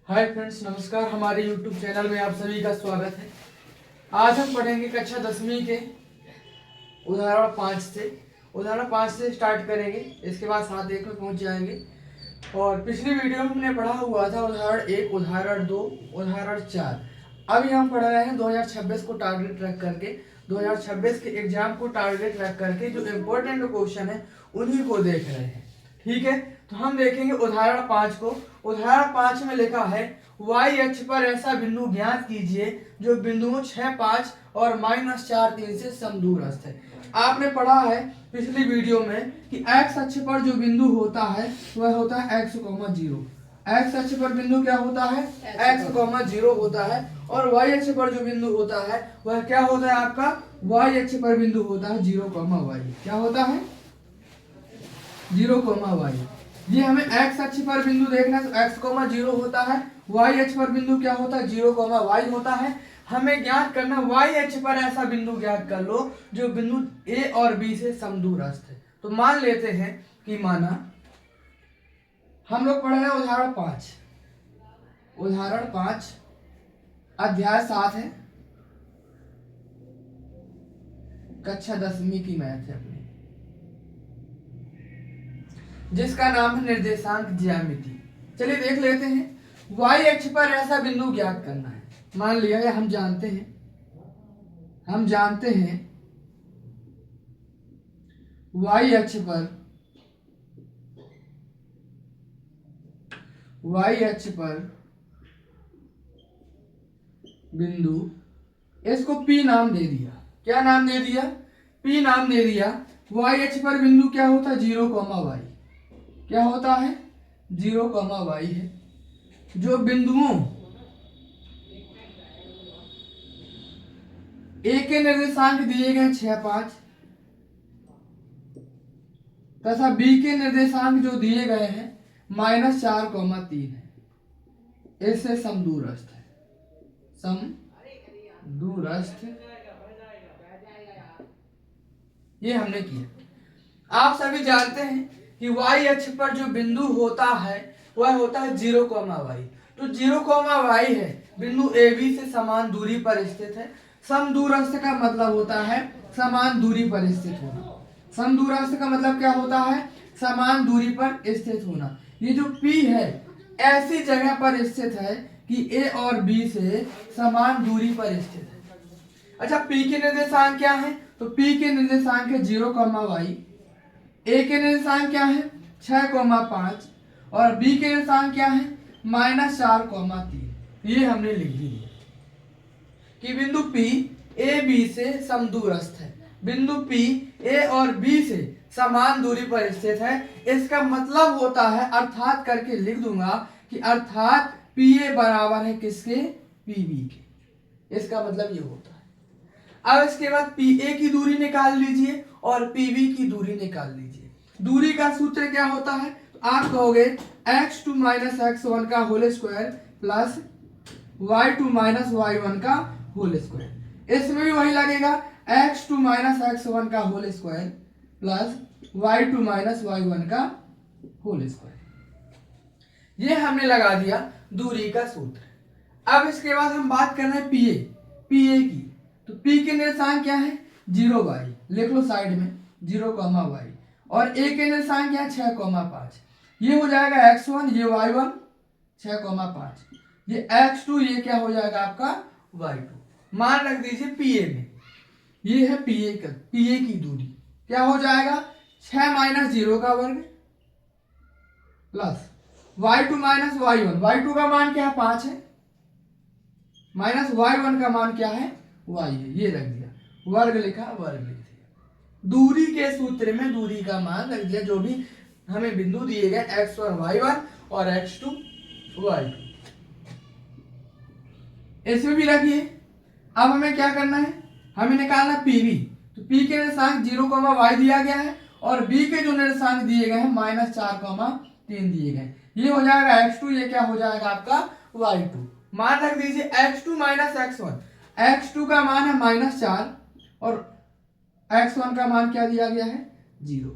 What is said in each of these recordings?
Hi friends, नमस्कार। हमारे YouTube channel में आप सभी का स्वागत है। आज हम पढ़ेंगे कक्षा 10वीं के उदाहरण 5 से स्टार्ट करेंगे। इसके बाद 7 में पहुंच जाएंगे। और पिछली वीडियो में हमने पढ़ा हुआ था उदाहरण 1, उदाहरण 2, उदाहरण 4। अभी हम पढ़ रहे हैं 2026 को टारगेट रख करके, 2026 के एग्जाम को टारगेट रख करके जो इम्पोर्टेंट क्वेश्चन है उन्हीं को देख रहे हैं। ठीक है, तो हम देखेंगे उदाहरण 5 को। उदाहरण 5 में लिखा है y अक्ष पर ऐसा बिंदु ज्ञात कीजिए जो बिंदुओं 6, 5 और -4, 3 से समदूरस्थ है। आपने पढ़ा है पिछली वीडियो में कि x अक्ष पर जो बिंदु होता है वह होता है x, 0। x अक्ष पर बिंदु क्या होता है? x, 0 होता है। और y अक्ष पर जो बिंदु होता है वह क्या होता है? आपका y अक्ष पर बिंदु होता है 0, y। क्या होता है? 0, y। ये हमें x अक्ष पर बिंदु देखना है तो x, 0 होता है। y अक्ष पर बिंदु क्या होता है? 0, y होता है। हमें ज्ञात करना y अक्ष पर ऐसा बिंदु ज्ञात कर लो जो बिंदु a और b से समदूरस्थ है। तो मान लेते हैं कि माना हम लोग पढ़ रहे हैं उदाहरण 5 अध्याय 7 है, कक्षा 10वीं की मैथ है अपनी, जिसका नाम है निर्देशांक ज्यामिति। चलिए देख लेते हैं। y अक्ष पर ऐसा बिंदु ज्ञात करना है। मान लिया है हम जानते हैं y अक्ष पर बिंदु, इसको P नाम दे दिया। क्या नाम दे दिया? P नाम दे दिया। y अक्ष पर बिंदु क्या होता है? 0, y। क्या होता है? 0, y है। जो बिंदुओं A के निर्देशांक दिए गए 6, 5 तथा B के निर्देशांक जो दिए गए हैं -4, 3 है। इससे समदूरस्थ है। ये हमने किया। आप सभी जानते हैं कि y अक्ष पर जो बिंदु होता है वह होता है 0, y। तो 0, y है, बिंदु AB से समान दूरी पर स्थित है। समदूरस्थ का मतलब होता है समान दूरी पर स्थित होना। समदूरस्थ का मतलब क्या होता है? समान दूरी पर स्थित होना। ये जो P है ऐसी जगह पर स्थित है कि A और B से समान दूरी पर स्थित है। अच्छा, P के निर्देशांक क्या है? तो P के निर्देशांक है 0, y। A के निर्देशांक क्या है? 6, 5 और B के निर्देशांक क्या है? -4, 3। ये हमने लिख दिया कि बिंदु P A B से समदूरस्थ है। बिंदु P A और B से समान दूरी पर स्थित है। इसका मतलब होता है, अर्थात करके लिख दूंगा कि अर्थात PA बराबर है किसके? PB के। इसका मतलब ये होता है। अब इसके बाद PA की दूरी निकाल लीजिए और PB की दूरी निकाल लीजिए। दूरी का सूत्र क्या होता है? तो आप कहोगे x2 - x1 का whole square plus y2 - y1 का होल स्क्वायर। इसमें भी वही लगेगा, x2 - x1 का whole square plus y2 - y1 का होल स्क्वायर। ये हमने लगा दिया दूरी का सूत्र। अब इसके बाद हम बात कर रहे हैं PA की। तो P के निर्देशांक क्या है? 0, y। लिख लो साइड में 0, y। और A के निर्देशांक क्या है? 6, 5। ये हो जाएगा x1, ये y1, 6, 5। ये x2, ये क्या हो जाएगा आपका? y2। मान रख दीजिए PA में। ये है PA की दूरी। क्या हो जाएगा? 6 - 0 का वर्ग प्लस y2 - y1। y2 का मान क्या है? 5 है। माइनस y1 का मान क्या है? y है। ये रख दिया, वर्ग लिखा, वर्ग लिख दिया। दूरी के सूत्र में दूरी का मान रख दिया, जो भी हमें बिंदु दिए गए x1, y1 और x2, y2। इसमें भी रखिए। अब हमें क्या करना है? हमें निकालना PB। तो P के निर्देशांक 0, y दिया गया है और B के जो निर्देशांक दिए गए हैं -4, 3 दिए गए। ये हो जाएगा x2, ये क्या हो जाएगा आपका? y2। मान रख दीजिए x2 - x1। x2 का मान है -4 और x1 का मान क्या दिया गया है? 0।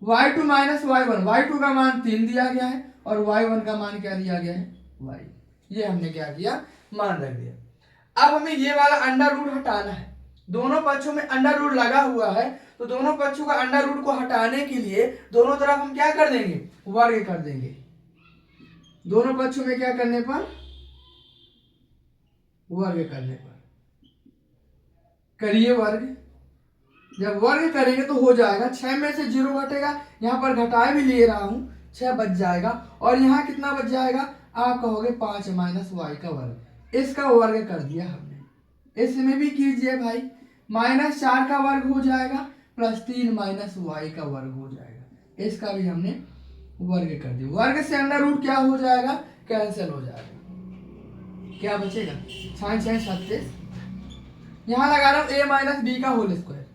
y2 - y1। y2 का मान 3 दिया गया है और y1 का मान क्या दिया गया है? वाई। ये हमने क्या किया, मान रख दिया। अब हमें ये वाला अंडर रूट हटाना है। दोनों पक्षों में अंडर रूट लगा हुआ है, तो दोनों पक्षों का अंडर रूट को हटाने के लिए दोनों तरफ हम क्या कर देंगे, वर्ग कर देंगे। दोनों पक्षों में क्या करने पर, वर्ग करने पर। करिए वर्ग। जब वर्ग करेंगे तो हो जाएगा, 6 में से 0 घटेगा, यहाँ पर घटा भी ले रहा हूं, 6 बच जाएगा। और यहाँ कितना बच जाएगा, आप कहोगे 5 माइनस वाई का वर्ग। इसका वर्ग कर दिया हमने। इसमें भी कीजिए भाई, -4 का वर्ग हो जाएगा प्लस 3 माइनस वाई का वर्ग हो जाएगा। इसका भी हमने वर्ग कर दिया। वर्ग से अंडर रूट क्या हो जाएगा, कैंसिल हो जाएगा। क्या बचेगा, 36। यहाँ लगा रहा हूं a माइनस बी का होल स्क्वायर,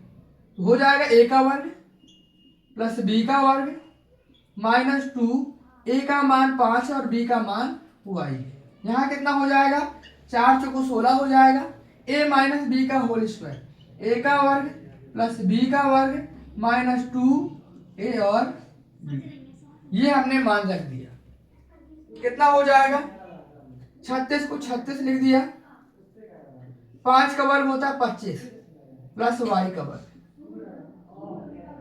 तो हो जाएगा a का वर्ग प्लस b का वर्ग -2, a का मान 5 और b का मान y है। यहाँ कितना हो जाएगा, 4 चौको 16 हो जाएगा। a माइनस बी का होल स्क्वायर, a का वर्ग प्लस b का वर्ग -2 a और b। ये हमने मान रख दिया। कितना हो जाएगा, 36 को 36 लिख दिया। 5 का वर्ग होता है 25 प्लस वाई का वर्ग,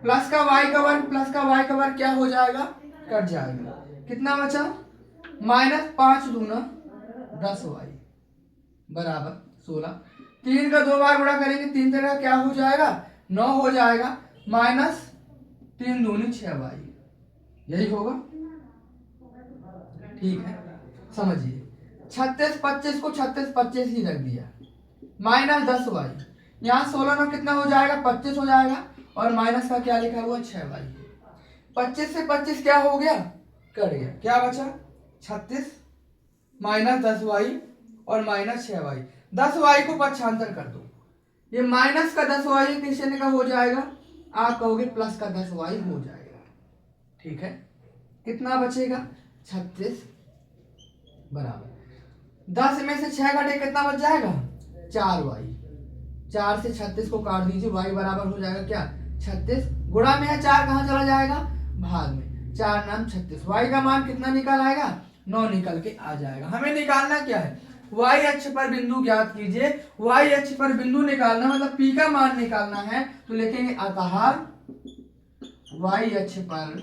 प्लस का वाई का वर्ग प्लस का वाई का वर्ग क्या हो जाएगा, कट जाएगा। कितना बचा, -5 दूना 10 वाई बराबर 16। 3 का 2 बार गुणा करेंगे, 3 तरह क्या हो जाएगा, 9 हो जाएगा। -3 दूनी 6 वाई, यही होगा। ठीक है, समझिए। 36 25 को 36 25 ही रख दिया, -10 वाई। यहाँ 16 में कितना हो जाएगा, 25 हो जाएगा। और माइनस का क्या लिखा हुआ, 6 वाई। 25 से 25 क्या हो गया, कट गया। क्या बचा, 36 -10 वाई और -6 वाई। 10 वाई को पक्षांतर कर दो, ये माइनस का 10 वाई निशान का हो जाएगा, आप कहोगे प्लस का 10 वाई हो जाएगा। ठीक है, कितना बचेगा, 36 बराबर 10 में से 6 घटे कितना बच जाएगा, 4 वाई। 4 से 36 को काट दीजिए, वाई बराबर हो जाएगा क्या, 36। गुणा में है 4, कहाँ चला जाएगा, भाग में। 4 नाम 36। वाई का मान कितना निकल आएगा, 9 निकल के आ जाएगा। हमें निकालना क्या है, वाई अक्ष पर बिंदु ज्ञात कीजिए। वाई अक्ष पर बिंदु निकालना मतलब पी का मान निकालना है, तो लिखेंगे अतः वाई अक्ष पर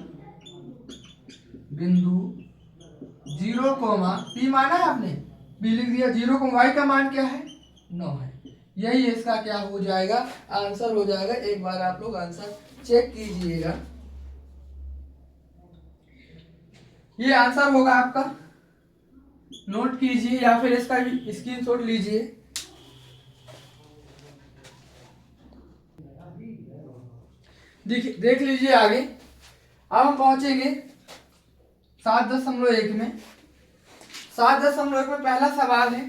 बिंदु 0, पी माना है आपने, बी लिख दिया। 0, वाई का मान क्या है, 9 है। यही इसका क्या हो जाएगा, आंसर हो जाएगा। एक बार आप लोग आंसर चेक कीजिएगा, ये आंसर होगा आपका। नोट कीजिए या फिर इसका स्क्रीनशॉट लीजिए। देख लीजिए आगे। अब हम पहुंचेंगे 7.1 में। 7.1 में पहला सवाल है,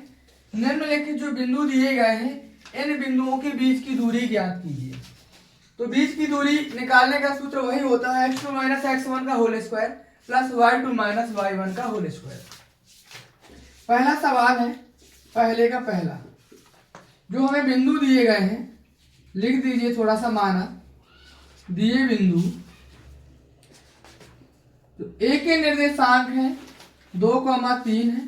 निम्नलिखित जो बिंदु दिए गए हैं, इन बिंदुओं के बीच की दूरी ज्ञात कीजिए। तो बीच की दूरी निकालने का सूत्र वही होता है, x2 माइनस x1 का whole square plus y2 minus y1 का होल स्क्वायर। पहला सवाल है, पहले का पहला, जो हमें बिंदु दिए गए हैं लिख दीजिए थोड़ा सा माना। दिए बिंदु तो a के निर्देशांक है 2,3 है,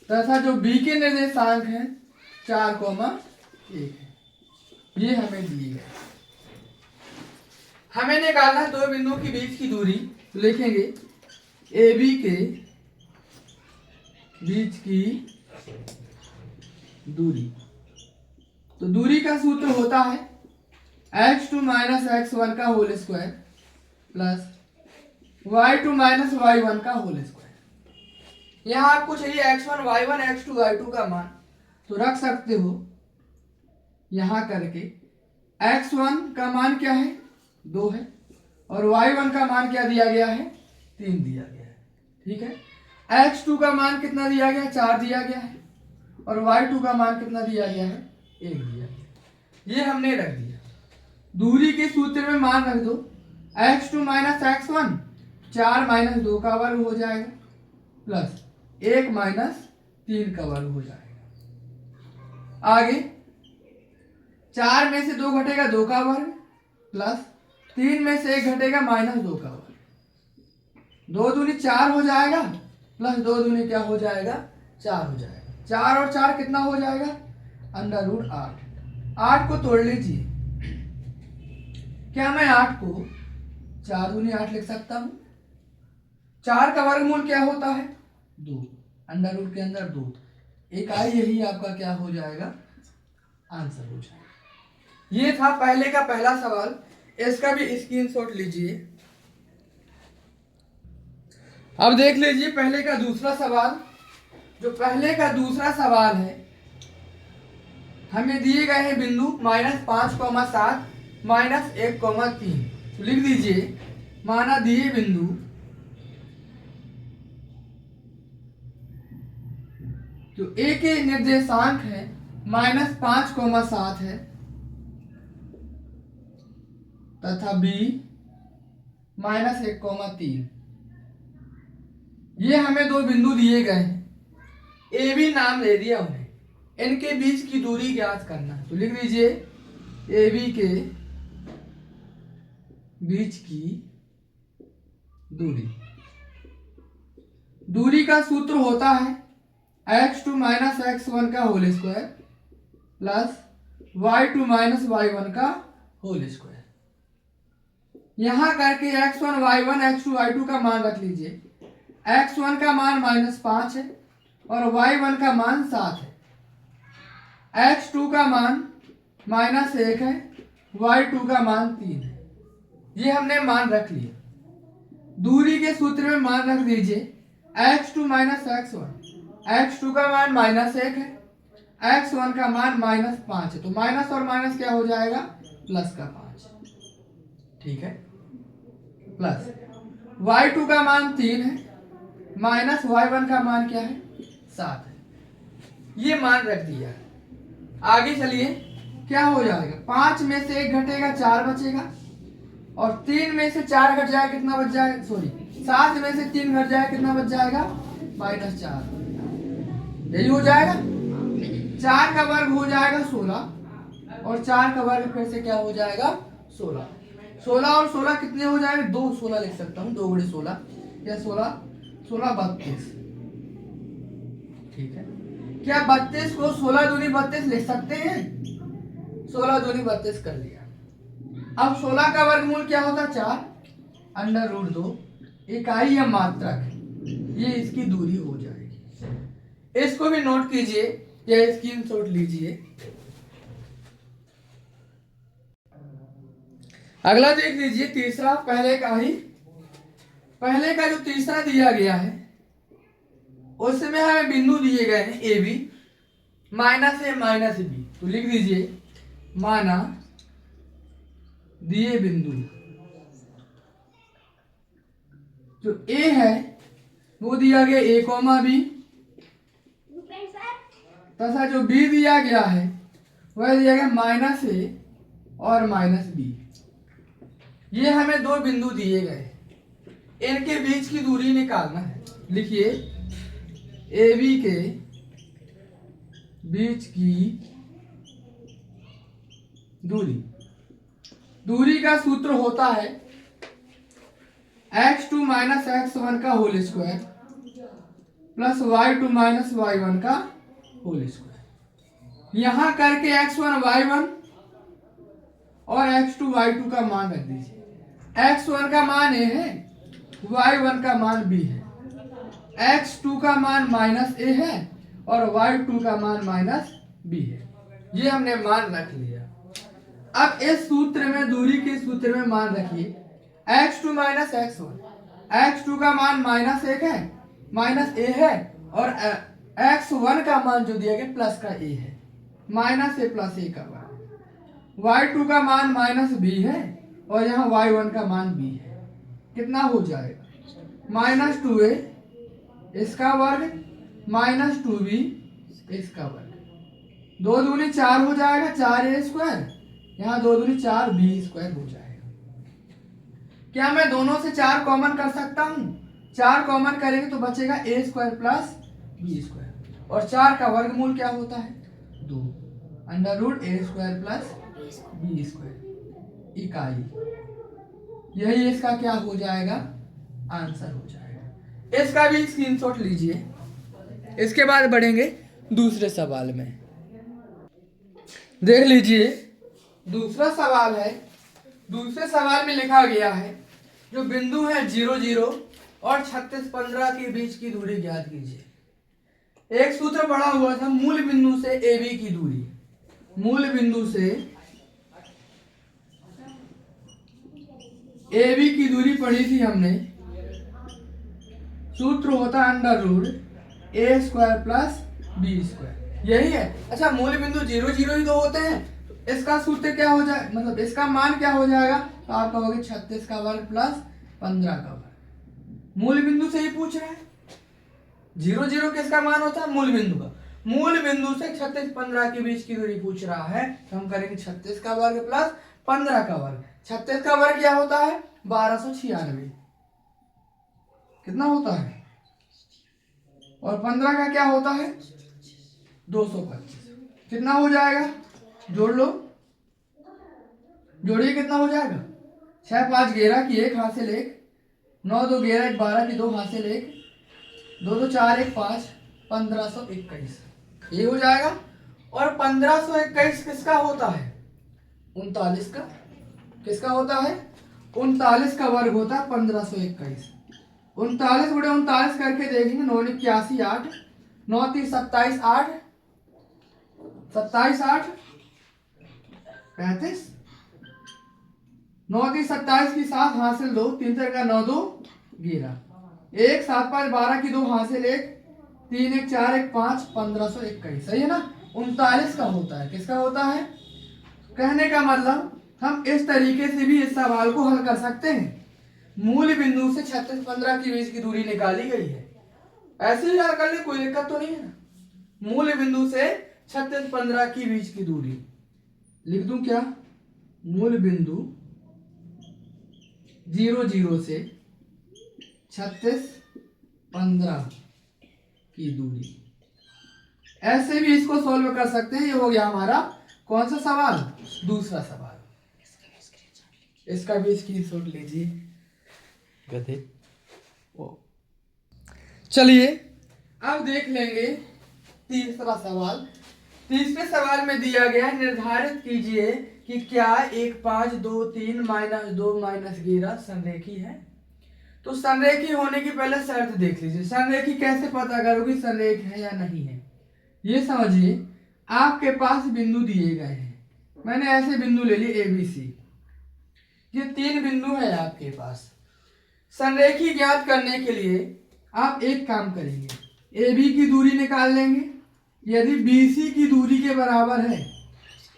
तथा जो b के निर्देशांक है 4,1 है। ये हमें दिए गए। हमें निकालना है दो बिंदुओं के बीच की दूरी, तो लिखेंगे ए बी के बीच की दूरी। तो दूरी का सूत्र होता है x2 माइनस x1 का whole square plus y2 minus y1 का होल स्क्वायर। यहाँ आपको चाहिए x1 y1 x2 y2 का मान, तो रख सकते हो यहां करके। x1 का मान क्या है, 2 है, और y1 का मान क्या दिया गया है, 3 दिया गया है। ठीक है, x2 का मान कितना दिया गया है, 4 दिया गया है, और y2 का मान कितना दिया गया है, 1 दिया गया। ये हमने रख दिया। दूरी के सूत्र में मान रख दो, x2 माइनस x1 4 माइनस 2 का वर्ग हो जाएगा प्लस 1 माइनस 3 का वर्ग हो जाएगा। आगे 4 में से 2 घटेगा 2 का वर्ग प्लस 3 में से 1 घटेगा -2 का वर्ग। 2 दूनी 4 हो जाएगा, प्लस 2 दूनी क्या हो जाएगा, 4 हो जाएगा। 4 और 4 कितना हो जाएगा, √8। 8 को तोड़ लीजिए, क्या मैं 8 को 4 दूनी 8 लिख सकता हूं? 4 का वर्गमूल क्या होता है, 2, अंडर रूट के अंदर 2, इकाई यही आपका क्या हो जाएगा, आंसर हो जाएगा। ये था पहले का पहला सवाल, इसका भी स्क्रीनशॉट लीजिए। अब देख लीजिए पहले का दूसरा सवाल। जो पहले का दूसरा सवाल है, हमें दिए गए हैं बिंदु -5,7 -1,3। तो लिख दीजिए, माना दिए बिंदु जो ए के निर्देशांक है -5,7 है तथा बी -1,3। ये हमें दो बिंदु दिए गए हैं, ए बी नाम दे दिया उन्हें, इनके बीच की दूरी ज्ञात करना है। तो लिख दीजिए ए बी के बीच की दूरी। दूरी का सूत्र होता है x2 - x1 का whole square plus y2 - y1 का होल स्क्वायर। यहां करके x1 y1 x2 y2 का मान रख लीजिए। x1 का मान -5 है और y1 का मान 7 है। x2 का मान -1 है, y2 का मान 3 है। ये हमने मान रख लिया। दूरी के सूत्र में मान रख दीजिए x2 - x1। x2 का मान -1 है, x1 का मान -5 है, तो माइनस और माइनस क्या हो जाएगा, प्लस का 5। ठीक है, प्लस y2 का मान 3 है, माइनस y1 का मान क्या है, 7 है। ये मान रख दिया। आगे चलिए, क्या हो जाएगा, 5 में से 1 घटेगा, 4 बचेगा, और 3 में से 4 घट जाएगा, कितना बच जाएगा, सॉरी 7 में से 3 घट जाएगा, कितना बच जाएगा, -4। यही हो जाएगा। 4 का वर्ग हो जाएगा 16, और 4 का वर्ग फिर से क्या हो जाएगा, 16। 16 और 16 कितने हो जाएंगे, 2 16 लिख सकता हूँ, 2 × 16 या 16 32। ठीक है, क्या 32 को 16 दूनी 32 लिख सकते हैं, 16 दूनी 32 कर लिया। अब 16 का वर्गमूल क्या होता है, 4 √2, इकाई या मात्रक, ये इसकी दूरी हो जाएगी। इसको भी नोट कीजिए या स्क्रीनशॉट लीजिए। अगला देख लीजिए, तीसरा पहले का ही, पहले का जो तीसरा दिया गया है उसमें हमें बिंदु दिए गए हैं ए बी, -a -b। तो लिख दीजिए, माना दिए बिंदु जो ए है वो दिया गया a, b, तथा जो बी दिया गया है वह दिया गया -a और -b। ये हमें दो बिंदु दिए गए, इनके बीच की दूरी निकालना है। लिखिए, ए बी के बीच की दूरी। दूरी का सूत्र होता है x2 - x1 का whole square plus y2 - y1 का होल स्क्वायर। यहां करके x1 y1 और x2 y2 का मान रख दीजिए। x1 का मान a है, y1 का मान b है, x2 का मान -a है और y2 का मान -b है। ये हमने मान रख लिया। अब इस सूत्र में, दूरी के सूत्र में मान रखिए x2 - x1। x2 का मान -1 है, -a है, और x1 का मान जो दिया गया प्लस का a है, -a + a का वर्ग। y2 का मान -b है और यहाँ y1 का मान b है। कितना हो जाएगा, -2a इसका वर्ग -2b इसका वर्ग। 2 दूनी 4 हो जाएगा, 4a², यहाँ 2 दूनी 4b² हो जाएगा। क्या मैं दोनों से 4 कॉमन कर सकता हूँ, 4 कॉमन करेंगे तो बचेगा a² + b², और 4 का वर्गमूल क्या होता है, 2, √a² + b² इकाई। यही इसका क्या हो जाएगा, आंसर हो जाएगा। इसका भी स्क्रीनशॉट लीजिए। इसके बाद बढ़ेंगे दूसरे सवाल में। देख लीजिए, दूसरा सवाल है। दूसरे सवाल में लिखा गया है जो बिंदु है 0 0 और 36 15 के बीच की दूरी ज्ञात कीजिए। एक सूत्र पढ़ा हुआ था, मूल बिंदु से ए बी की दूरी। मूल बिंदु से ए बी की दूरी पढ़ी थी हमने। सूत्र होता है अंडर रूट ए स्क्वायर प्लस बी स्क्वायर, यही है। अच्छा, मूल बिंदु 0 0 ही तो होते हैं, तो इसका सूत्र क्या हो जाए, मतलब इसका मान क्या हो जाएगा, तो आप कहोगे 36 का वर्ग प्लस 15 का वर्ग। मूल बिंदु से ही पूछ रहा है। 0 0 किसका मान होता है, मूल बिंदु का। मूल बिंदु से 36 15 के बीच की दूरी पूछ रहा है, तो हम करेंगे 36 का वर्ग प्लस 15 का वर्ग। 36 का वर्ग क्या होता है, 1296। कितना होता है, और 15 का क्या होता है, 225। कितना हो जाएगा, जोड़ लो, जोड़िए, कितना हो जाएगा, 6 5 11 की 1 हासिल 1, 9 2 11 1 12 की 2 हासिल 1, 2 2 4 1 5, 1521 ये हो जाएगा। और 1521 किसका होता है, 39 का। किसका होता है, 39 का वर्ग होता है 1521। 39 गुणे 39 करके देखेंगे, 9 81 8, 9 30 27 8, 27 8 35, 9 30 27 की 7 हासिल 2, 3 3 का 9 2 11, 1 7 5 12 की 2 हासिल 1, 3 1 4 1 5, 1521 सही है ना। 39 का होता है, किसका होता है। कहने का मतलब हम इस तरीके से भी इस सवाल को हल कर सकते हैं। मूल बिंदु से 36 15 के बीच की दूरी निकाली गई है, ऐसे ही हल कर ले, कोई दिक्कत तो नहीं है ना। मूल बिंदु से 36 15 के बीच की दूरी लिख दूं क्या, मूल बिंदु 0 0 से 36 15 की दूरी, ऐसे भी इसको सॉल्व कर सकते हैं। ये हो गया हमारा कौन सा सवाल, दूसरा सवाल। इसका भी स्क्रीनशॉट लीजिए। गधे ओ, चलिए अब देख लेंगे तीसरा सवाल। तीसरे सवाल में दिया गया, निर्धारित कीजिए कि क्या 1 5 2 3 -2 -11 संरेखी है। तो संरेखी होने की पहले शर्त देख लीजिए। संरेखी कैसे पता करोगे संरेख है या नहीं है, ये समझिए। आपके पास बिंदु दिए गए हैं, मैंने ऐसे बिंदु ले लिए ए बी सी, ये 3 बिंदु है आपके पास। संरेखी ज्ञात करने के लिए आप एक काम करेंगे, ए बी की दूरी निकाल लेंगे। यदि बी सी की दूरी के बराबर है,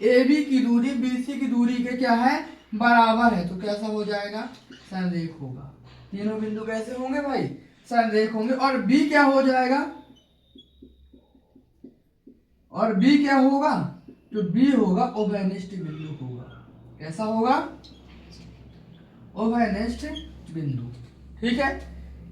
ए बी की दूरी बी सी की दूरी के क्या है, बराबर है, तो कैसा हो जाएगा, संरेख होगा। तीनों बिंदु कैसे होंगे भाई, संरेख होंगे। और बी क्या हो जाएगा, और बी क्या होगा, तो बी होगा उभयनिष्ठ बिंदु होगा। कैसा होगा, उभयनिष्ठ बिंदु। ठीक है,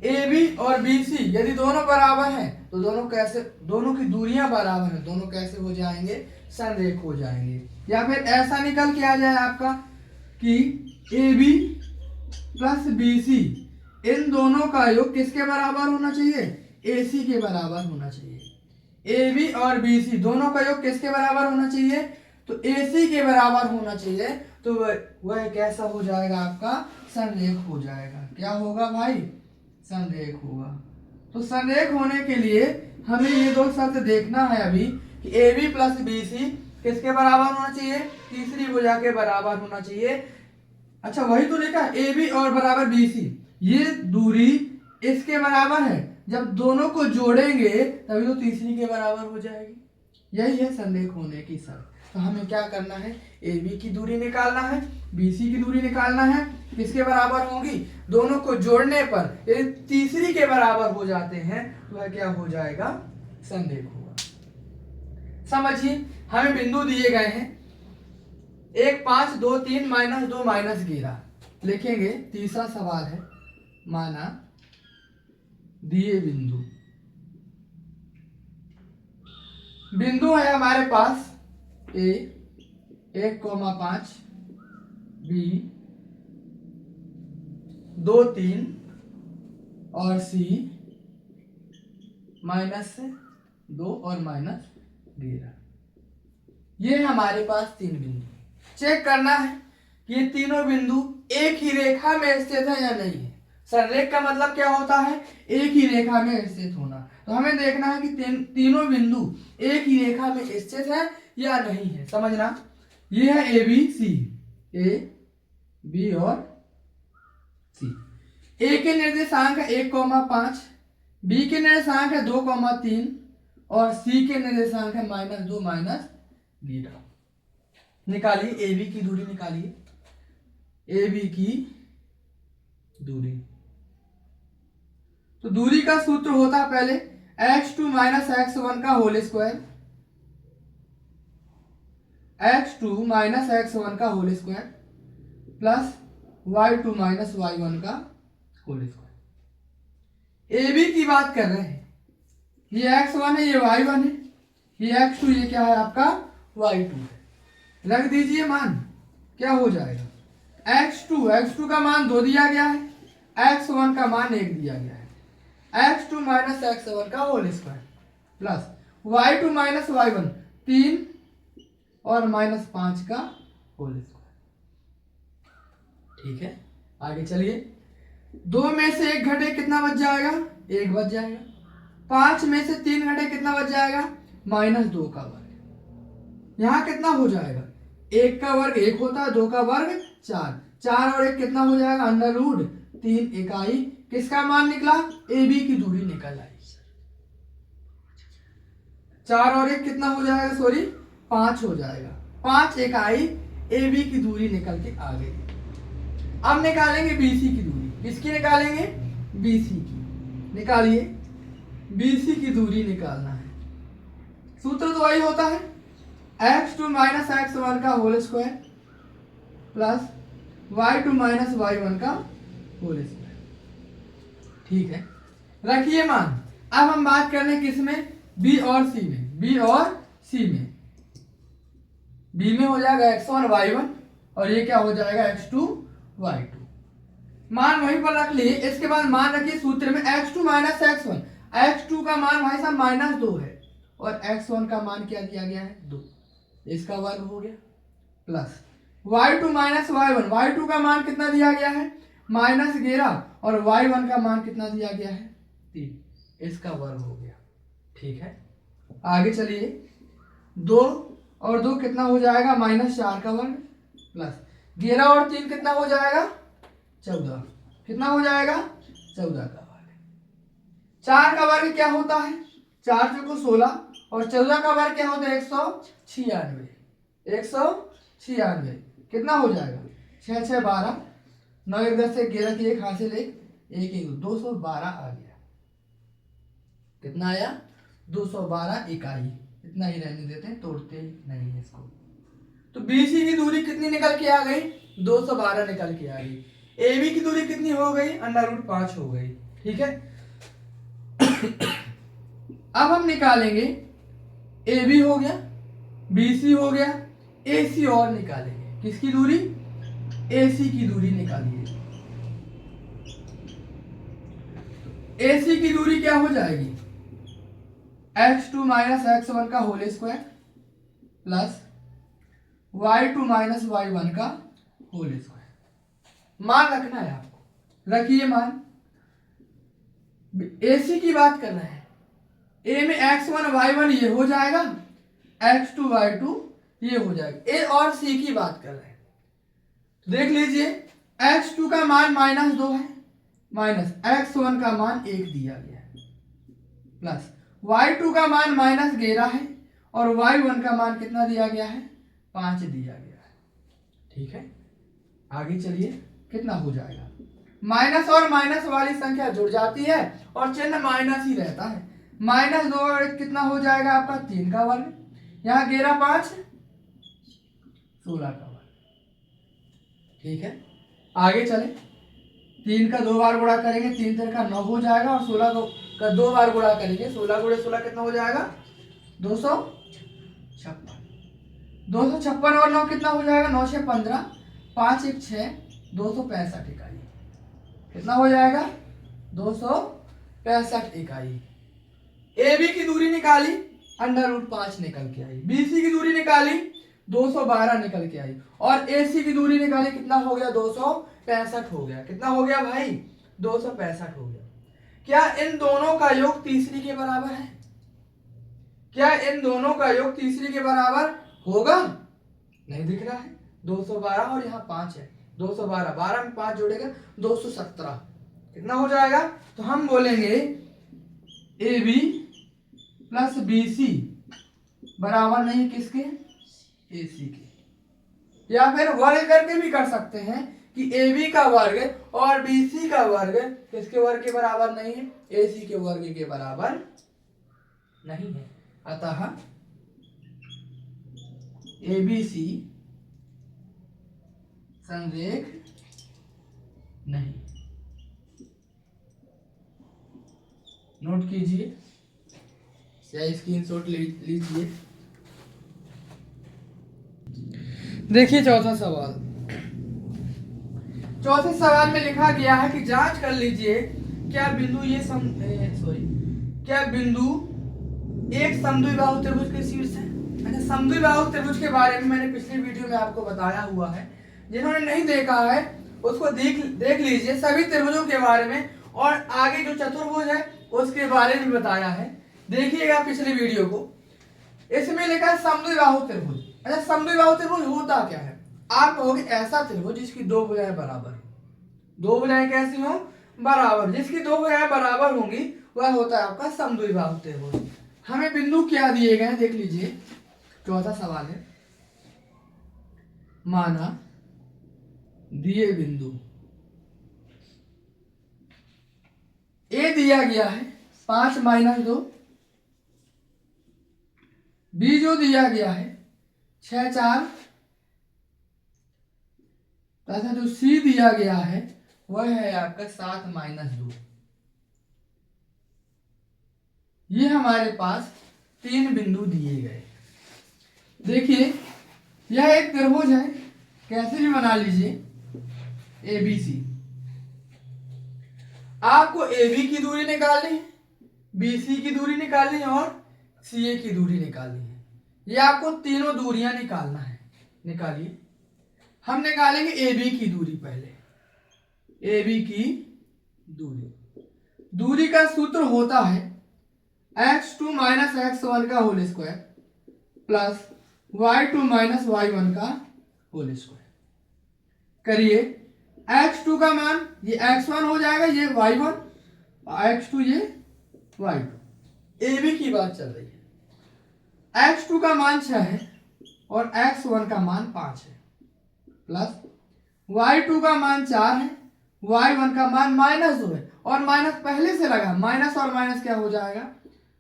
ए बी और बी सी यदि दोनों बराबर हैं, तो दोनों कैसे, दोनों की दूरियां बराबर हैं, दोनों कैसे हो जाएंगे, संरेख हो जाएंगे। या फिर ऐसा निकल के आ जाए आपका कि A B plus B C, इन दोनों का योग किसके बराबर होना चाहिए, ए सी के बराबर होना चाहिए। ए बी और बी सी दोनों का योग किसके बराबर होना चाहिए, तो ए सी के बराबर होना चाहिए। तो वह कैसा हो जाएगा, आपका संरेख हो जाएगा। क्या होगा भाई, संरेख होगा। तो संरेख होने के लिए हमें ये दो शर्त देखना है अभी कि A B plus B C किसके बराबर होना चाहिए, तीसरी भुजा के बराबर होना चाहिए। अच्छा वही तो लिखा, ए बी और बराबर बी सी, ये दूरी इसके बराबर है, जब दोनों को जोड़ेंगे तभी तो तीसरी के बराबर हो जाएगी। यही है संरेख होने की शर्त। तो हमें क्या करना है, ए बी की दूरी निकालना है, बी सी की दूरी निकालना है, किसके बराबर होगी, दोनों को जोड़ने पर यदि तीसरी के बराबर हो जाते हैं तो वह क्या हो जाएगा, संरेख होगा। समझिए, हमें बिंदु दिए गए हैं 1 5 2 3 -2 -11 लिखेंगे। तीसरा सवाल है, माना दिए बिंदु, बिंदु है हमारे पास ए 1,5, बी 2 3 और सी माइनस से 2 और माइनस 11। ये है हमारे पास 3 बिंदु। चेक करना है कि ये तीनों बिंदु एक ही रेखा में स्थित है या नहीं है। संरेख का मतलब क्या होता है? एक ही रेखा में स्थित होना। तो हमें देखना है कि तीनों बिंदु एक ही रेखा में स्थित है या नहीं है। समझना, ये है A B C, A B और सी। ए के निर्देशांक है 1,5, बी के निर्देशांक है 2,3 और सी के निर्देशांक है -2 -β। निकालिए ए बी की दूरी, निकालिए ए बी की दूरी। तो दूरी का सूत्र होता है पहले x2 - x1 का होल स्क्वायर, x2 - x1 का whole square plus y2 - y1 का होल स्क्वायर। ए बी की बात कर रहे हैं, ये x1 है, ये y1 है, ये x2, ये क्या है आपका y2 है। रख दीजिए मान, क्या हो जाएगा? x2 का मान 2 दिया गया है, x1 का मान 1 दिया गया है, x2 - x1 का whole square plus y2 - y1 3 और -5 का होल स्क्वायर। ठीक है, आगे चलिए। 2 में से 1 घटे कितना बच जाएगा? 1 बच जाएगा। 5 में से 3 घटे कितना बच जाएगा? -2 का वर्ग। यहां कितना हो जाएगा? 1 का वर्ग 1 होता है, 2 का वर्ग 4, 4 और 1 कितना हो जाएगा? √3 इकाई। किसका मान निकला? ए बी की दूरी निकल आई। 4 और 1 कितना हो जाएगा? सॉरी 5 हो जाएगा। 5 इकाई ए बी की दूरी निकल के आ गई। अब निकालेंगे बीसी की दूरी। किसकी निकालेंगे? बीसी की। निकालिए, बीसी की दूरी निकालना है। सूत्र तो वही होता है x2 - x1 का whole square plus y2 - y1 का होल स्क्वायर। ठीक है, रखिए मान। अब हम बात कर रहे हैं किसमें? बी और सी में। बी और सी में, बी में हो जाएगा x1 y1 और ये क्या हो जाएगा? x2 y2। मान वहीं पर रख लिए। इसके बाद मान रखिए सूत्र में x2 - x1। x2 का मान भाई साहब -2 है और x1 का मान क्या दिया गया है? 2। इसका वर्ग हो गया प्लस y2 - y1। y2 का मान कितना दिया गया है? -11 और y1 का मान कितना दिया गया है? 3। इसका वर्ग हो गया। ठीक है, आगे चलिए। 2 और 2 कितना हो जाएगा? -4 का वर्ग प्लस 11 और 3 कितना हो जाएगा? 14। कितना हो जाएगा? 14 का वर्ग। 4 का वर्ग क्या होता है? 4 चौको 16 और 14 का वर्ग क्या होता है? 196। 196 कितना हो जाएगा? 6 6 12, 9 1 10 से 11 की 1 हासिल 1 1 1 212 आ गया। कितना आया? 212 इकाई। इतना ही रहने देते हैं, तोड़ते नहीं है इसको। तो बीसी की दूरी कितनी निकल के आ गई? 212 निकल के आ गई। ए बी की दूरी कितनी हो गई? √5 हो गई। ठीक है, अब हम निकालेंगे ए बी हो गया, बी सी हो गया, ए सी और निकालेंगे। किसकी दूरी? ए सी की दूरी निकालिए। ए सी की दूरी क्या हो जाएगी? x2 - x1 का whole square plus y2 - y1 का होल स्क्वायर। मान रखना है आपको, रखिए मान। AC की बात कर रहे हैं। A में x1 y1 ये हो जाएगा, x2 y2 ये हो जाएगा। A और C की बात कर रहे हैं। तो देख लीजिए, x2 का मान -2 है माइनस x1 का मान 1 दिया गया है प्लस y2 का मान -11 है और y1 का मान कितना दिया गया है? 5 दिया गया है। ठीक है, आगे चलिए। कितना हो जाएगा? माइनस और माइनस वाली संख्या जुड़ जाती है और चिन्ह माइनस ही रहता है। -2 और 1 कितना हो जाएगा आपका? 3 का वर्ग। यहाँ 11 5 16 का वर्ग। ठीक है, आगे चले। 3 का 2 बार गुणा करेंगे, 3 3 का 9 हो जाएगा और 16 का 2 बार गुणा करेंगे, 16 × 16 कितना हो जाएगा? 256। 256 और 9 कितना हो जाएगा? 9 6 15, 5 1 6, 265 इकाई। कितना हो जाएगा? 265 इकाई। ए बी की दूरी निकाली, √5 निकल के आई। बी सी की दूरी निकाली, 212 निकल के आई। और ए सी की दूरी निकाली, कितना हो गया? 265 हो गया। कितना हो गया भाई? 265 हो गया। क्या इन दोनों का योग तीसरी के बराबर है? क्या इन दोनों का योग तीसरी के बराबर होगा? नहीं दिख रहा है। 212 और यहाँ 5 है। 212, 12 में 5 जोड़ेगा 217। कितना हो जाएगा? तो हम बोलेंगे A B plus B C बराबर नहीं किसके? ए सी के। या फिर वर्ग करके भी कर सकते हैं कि ए बी का वर्ग और बी सी का वर्ग किसके वर्ग के बराबर नहीं है? ए सी के वर्ग के बराबर नहीं है। अतः ए बी सी संरेख नहीं। नोट कीजिए या स्क्रीनशॉट लीजिए। देखिए चौथा सवाल। चौथे सवाल में लिखा गया है कि जांच कर लीजिए क्या बिंदु क्या बिंदु एक समद्विबाहु त्रिभुज के शीर्ष है। अच्छा, समद्विबाहु त्रिभुज के बारे में मैंने पिछली वीडियो में आपको बताया हुआ है। जिन्होंने नहीं देखा है उसको देख लीजिए, सभी त्रिभुजों के बारे में और आगे जो चतुर्भुज है उसके बारे में बताया है। देखिएगा पिछली वीडियो को। इसमें लिखा है समद्विबाहु त्रिभुज। अच्छा, समद्विबाहु त्रिभुज होता क्या है? आप कहोगे ऐसा त्रिभुज जिसकी दो भुजाएं बराबर हो। दो भुजाएं कैसी हो? बराबर। जिसकी दो भुजाएं बराबर होंगी वह होता है आपका समद्विबाहु त्रिभुज। हमें बिंदु क्या दिए गए हैं देख लीजिए। चौथा सवाल है, माना दिए बिंदु ए दिया गया है 5 - 2, बी जो दिया गया है 6 4, तथा जो सी दिया गया है वह है आपका 7 - 2। ये हमारे पास 3 बिंदु दिए गए। देखिए यह एक त्रिभुज है, कैसे भी बना लीजिए, ए बी सी। आपको ए बी की दूरी निकालनी है, बी सी की दूरी निकालनी है और सी ए की दूरी निकालनी है। ये आपको तीनों दूरियां निकालना है। निकालिए। हम निकालेंगे ए बी की दूरी पहले। ए बी की दूरी का सूत्र होता है x2 - x1 का whole square plus y2 - y1 का होल स्क्वायर। करिए। x2 का मान ये x1 हो जाएगा, ये y1, x2 ये y2। ए बी की बात चल रही है। x2 का मान 6 है और x1 का मान 5 है, प्लस y2 का मान 4 है, y1 का मान -2 है। और माइनस पहले से लगा, माइनस और माइनस क्या हो जाएगा?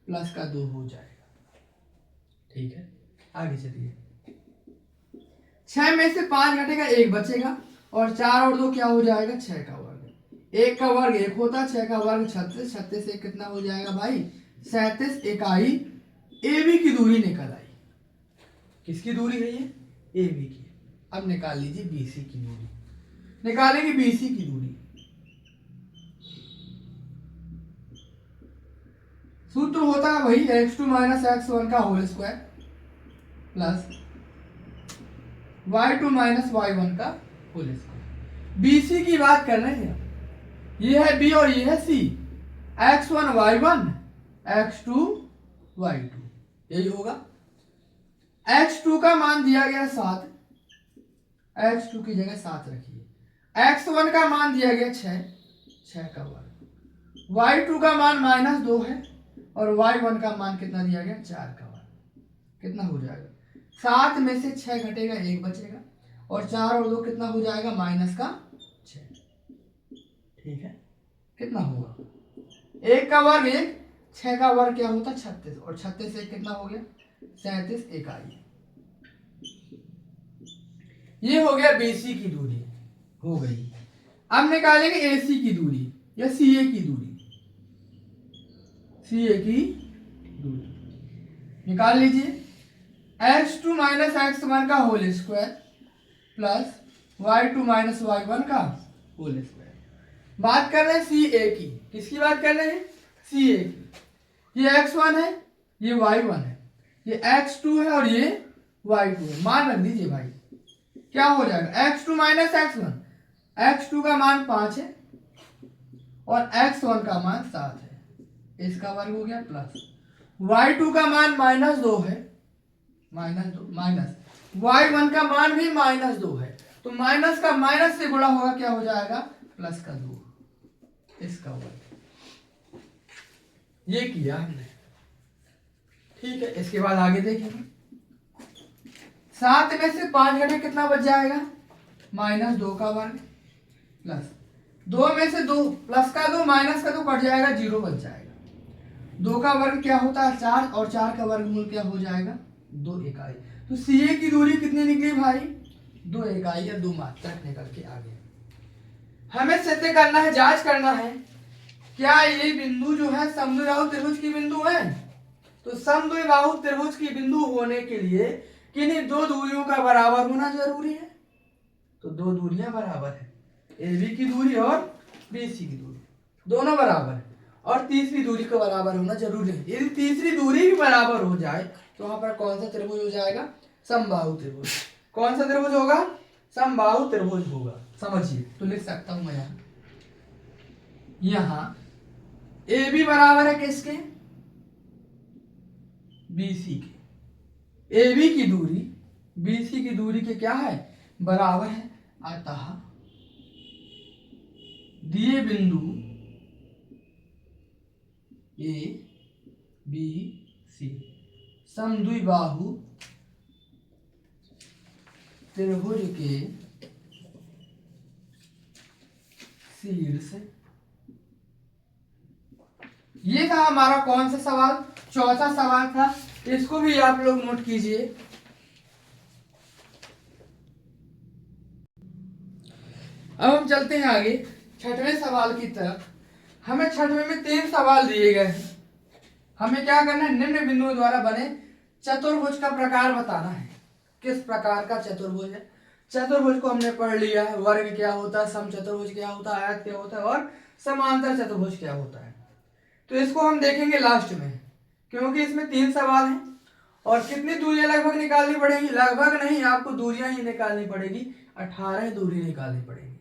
प्लस का 2 हो जाएगा। ठीक है, आगे चलिए। 6 में से 5 घटेगा, 1 बचेगा और 4 और 2 क्या हो जाएगा? 6 का वर्ग। 1 का वर्ग 1 होता है, 6 का वर्ग 36। 36 से कितना हो जाएगा भाई? 37 इकाई ए बी की दूरी निकल आई। किसकी दूरी है ये? ए बी की। अब निकाल लीजिए बी सी की दूरी। निकालेंगे बी सी की दूरी। सूत्र होता है वही x2 - x1 का whole square plus y2 - y1 का होल स्क्वायर। BC की बात कर रहे हैं। ये है B और ये है C। x1 y1, x2 y2, यही होगा। x2 का मान दिया गया 7, x2 की जगह 7 रखिए। x1 का मान दिया गया 6, 6 का वर्ग। y2 का मान -2 है और y1 का मान कितना दिया गया? 4 का वर्ग। कितना हो जाएगा? 7 में से 6 घटेगा, 1 बचेगा और 4 और 2 कितना हो जाएगा? -6। ठीक है, कितना होगा? 1 का वर्ग 1, 6 का वर्ग क्या होता? 36 और 36 से कितना हो गया? 37 इकाई। ये हो गया BC की दूरी, हो गई। अब निकालेंगे AC की दूरी या CA की दूरी। CA की दूरी निकाल लीजिए। x2 - x1 का whole square plus y2 - y1 का होल स्क्वायर। बात कर रहे हैं CA की। किसकी बात कर रहे हैं? CA की। ये x1 है, ये y1 है, ये x2 है और ये y2 है। मान रख दीजिए भाई, क्या हो जाएगा x2 माइनस x1, x2 का मान 5 है और x1 का मान 7 है, इसका वर्ग हो गया प्लस y2 का मान -2 है, -2 माइनस y1 का मान भी -2 है, तो माइनस का माइनस से गुणा होगा, क्या हो जाएगा प्लस का 2, इसका वर्ग। ये किया हमने, ठीक है। इसके बाद आगे देखेंगे, 7 में से 5 घटे कितना बच जाएगा, -2 का वर्ग प्लस 2 में से 2 प्लस का 2 माइनस का 2 कट जाएगा, 0 बच जाएगा। 2 का वर्ग क्या होता है 4 और 4 का वर्गमूल क्या हो जाएगा 2 इकाई। तो CA की दूरी कितनी निकली भाई 2 इकाई या 2 मात्रक निकल के आ गया। हमें सिद्ध करना है, जांच करना है, क्या ये बिंदु जो है समद्विबाहु त्रिभुज की बिंदु है। तो समद्विबाहु त्रिभुज की बिंदु होने के लिए किन्हीं 2 दूरियों का बराबर होना जरूरी है। तो 2 दूरियां बराबर है, AB की दूरी और BC की दूरी दोनों बराबर है, और तीसरी दूरी का बराबर होना जरूरी है। यदि तीसरी दूरी भी बराबर हो जाए तो वहां पर कौन सा त्रिभुज हो जाएगा, समबाहु त्रिभुज। कौन सा त्रिभुज होगा, समबाहु त्रिभुज होगा। समझिए, तो लिख सकता हूं मैं यहां AB बराबर है किसके, BC के। AB की दूरी BC की दूरी के क्या है, बराबर है। अतः दिए बिंदु A B C समद्विबाहु त्रिभुज के शीर्ष, ये था हमारा कौन सा सवाल, चौथा सवाल था। इसको भी आप लोग नोट कीजिए। अब हम चलते हैं आगे छठवें सवाल की तरफ। हमें छठवें में 3 सवाल दिए गए हैं। हमें क्या करना है, निम्न बिंदुओं द्वारा बने चतुर्भुज का प्रकार बताना है। किस प्रकार का चतुर्भुज है। चतुर्भुज को हमने पढ़ लिया है, वर्ग क्या होता है, समचतुर्भुज क्या होता है, आयत क्या होता है और समांतर चतुर्भुज क्या होता है। तो इसको हम देखेंगे लास्ट में, क्योंकि इसमें 3 सवाल हैं। और कितनी दूरियां लगभग निकालनी पड़ेगी, लगभग नहीं, आपको दूरियां ही निकालनी पड़ेगी, 18 दूरी निकालनी पड़ेगी।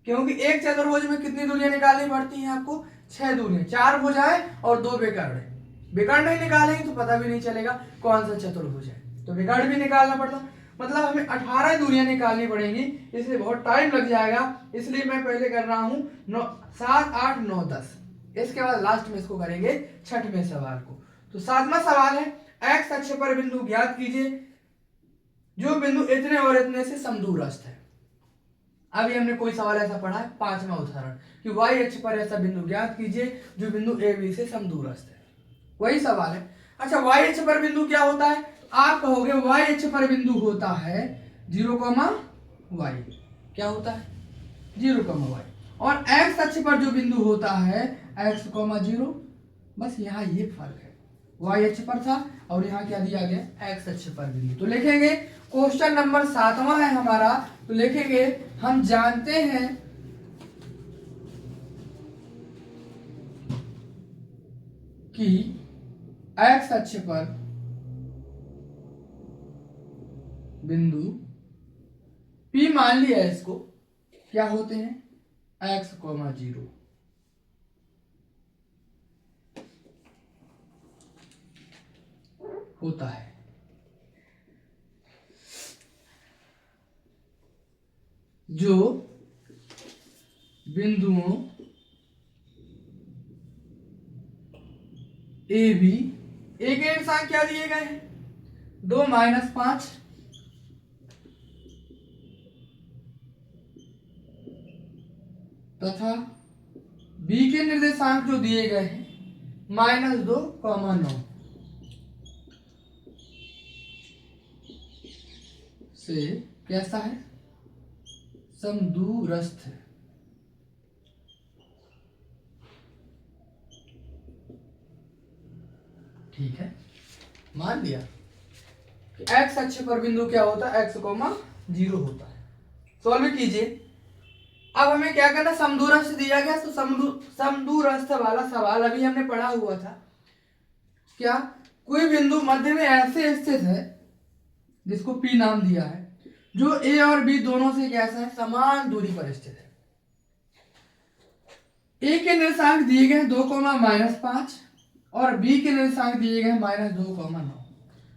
क्योंकि एक चतुर्भुज में कितनी दूरियां निकालनी पड़ती हैं आपको, 6 दूरियां, 4 भुजाएं और 2 विकर्ण। विकर्ण नहीं निकालेंगे तो पता भी नहीं चलेगा कौन सा चतुर्भुज है, तो विकर्ण भी निकालना पड़ता। मतलब हमें 18 दूरियां निकालनी पड़ेंगी, इसलिए बहुत टाइम लग जाएगा। इसलिए मैं पहले कर रहा हूं 7, 8, 9, 10। इसके बाद लास्ट में इसको करेंगे छठवें सवाल को। तो 7वां सवाल है, एक्स अक्ष पर बिंदु ज्ञात कीजिए जो बिंदु इतने और इतने से समदूरस्थ है। अभी हमने कोई सवाल ऐसा पढ़ा है, 5वां उदाहरण कि वाई अक्ष पर ऐसा बिंदु ज्ञात कीजिए जो बिंदु ए बी से समदूरस्थ है, वही सवाल है। अच्छा, वाई अक्ष पर बिंदु क्या होता है, आप कहोगे वाई अक्ष पर बिंदु होता है 0,y। क्या होता है 0,y। और एक्स अक्ष पर जो बिंदु होता है x,0। बस यहाँ ये फर्क है, वाई अक्ष पर था और यहाँ क्या दिया गया एक्स अक्ष पर बिंदु। तो लिखेंगे क्वेश्चन नंबर 7वां है हमारा। तो लिखेंगे हम जानते हैं कि एक्स अक्ष पर बिंदु P मान लिया इसको, क्या होते हैं x,0 होता है। जो बिंदुओं ए बी, ए के इंसान क्या दिए गए हैं 2, -5 तथा बी के निर्देशांक जो दिए गए हैं -2, 9 से कैसा है समदूरस्थ है। ठीक है, मान लिया कि एक्स अक्ष पर बिंदु क्या होता है x,0 होता है। सॉल्व कीजिए। अब हमें क्या करना, समदूरस्थ दिया गया तो समदूरस्थ वाला सवाल अभी हमने पढ़ा हुआ था। क्या कोई बिंदु मध्य में ऐसे स्थित है जिसको P नाम दिया है, जो A और B दोनों से कैसा है, समान दूरी पर स्थित है। A के निर्देशांक दिए गए 2,-5 और B के निर्देशांक दिए गए -2,9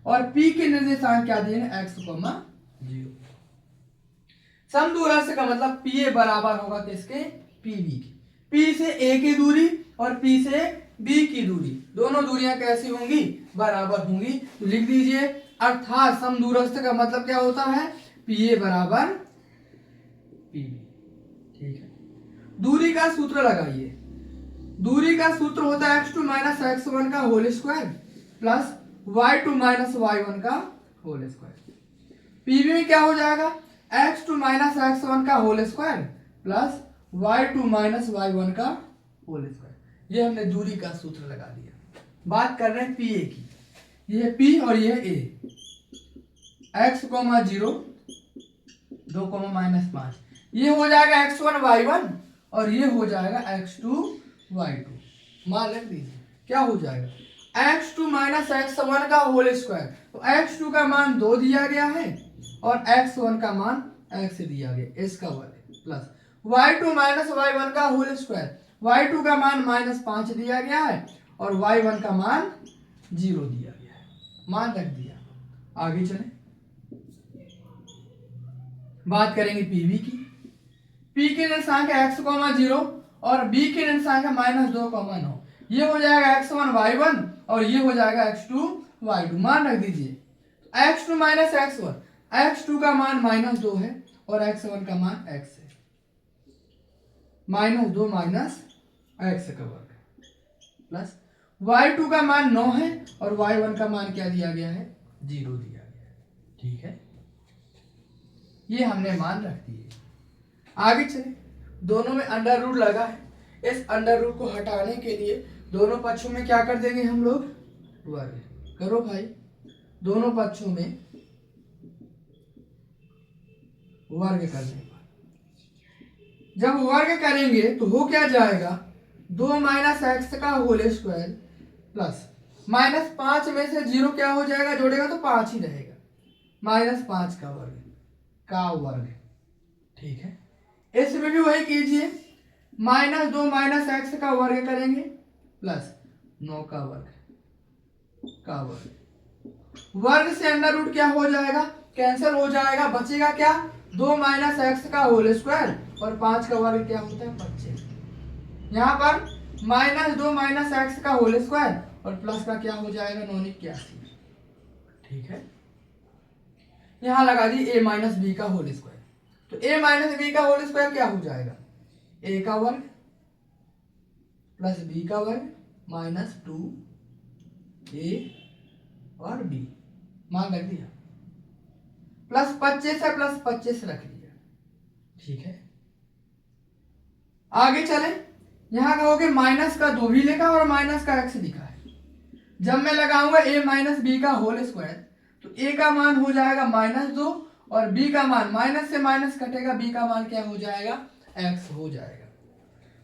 और P के निर्देशांक क्या दिए हैं, x, 0। समदूरस्थ का मतलब PA बराबर होगा किसके, PB के। P से A की दूरी और P से B की दूरी, दोनों दूरियां कैसी होंगी, बराबर होंगी। तो लिख दीजिए, अर्थात समदूरस्थ का मतलब क्या होता है, PA बराबर PB। ठीक है, दूरी का सूत्र लगाइए। दूरी का सूत्र होता है x2 - x1 का whole square plus y2 - y1 का होल स्क्वायर। PB में क्या हो जाएगा, x2 - x1 का whole square plus y2 - y1 का होल स्क्वायर। ये हमने दूरी का सूत्र लगा दिया। बात कर रहे हैं PA की, ये P और ये A। x, 0, 2, -5, ये हो जाएगा x1 y1 और ये हो जाएगा x2 y2। मान रख दीजिए, क्या हो जाएगा, x2 - x1 का होल स्क्वायर, तो x2 का मान 2 दिया गया है और x1 का मान x दिया गया, इसका वर्ग प्लस y2 - y1 का होल स्क्वायर, y2 का मान -5 दिया गया है और y1 का मान 0 दिया गया है। मान रख दिया। आगे चले, बात करेंगे PB की। P के निर्देशांक है x, 0 और B के निर्देशांक है -2,9। ये हो जाएगा x1 y1 और ये हो जाएगा x2 y2। मान रख दीजिए, x2 - x1, x2 का मान -2 है और x1 का मान x है, -2 - x का वर्ग प्लस y2 का मान 9 है और y1 का मान क्या दिया गया है, 0 दिया गया है। ठीक है, ये हमने मान रख दिए। आगे चले, दोनों में अंडर रूट लगा है, इस अंडर रूट को हटाने के लिए दोनों पक्षों में क्या कर देंगे हम लोग, वर्ग। करो भाई, दोनों पक्षों में वर्ग करने पर जब वर्ग करेंगे तो हो क्या जाएगा, 2 - x का होल स्क्वायर प्लस -5 में से 0 क्या हो जाएगा, जोड़ेगा तो 5 ही रहेगा, -5 का वर्ग। ठीक है, इसमें भी वही कीजिए, -2 - x का वर्ग करेंगे प्लस 9 का वर्ग वर्ग से अंडर रूट क्या हो जाएगा, कैंसिल हो जाएगा, बचेगा क्या, 2 - x का होल स्क्वायर और 5 का वर्ग क्या होता है, 25। यहाँ पर -2 - x का होल स्क्वायर और प्लस का क्या हो जाएगा, 981। ठीक है, यहाँ लगा दी a - b का होल स्क्वायर, तो a - b का होल स्क्वायर क्या हो जाएगा, a का वर्ग प्लस b का वर्ग -2a और b। मान रख दिया, प्लस 25 है, प्लस 25 रख लिया। ठीक है, आगे चले, यहां कहोगे माइनस का 2 भी लिखा और माइनस का x लिखा है। जब मैं लगाऊंगा a - b का होल स्क्वायर तो a का मान हो जाएगा -2 और b का मान, माइनस से माइनस कटेगा, b का मान क्या हो जाएगा, x हो जाएगा।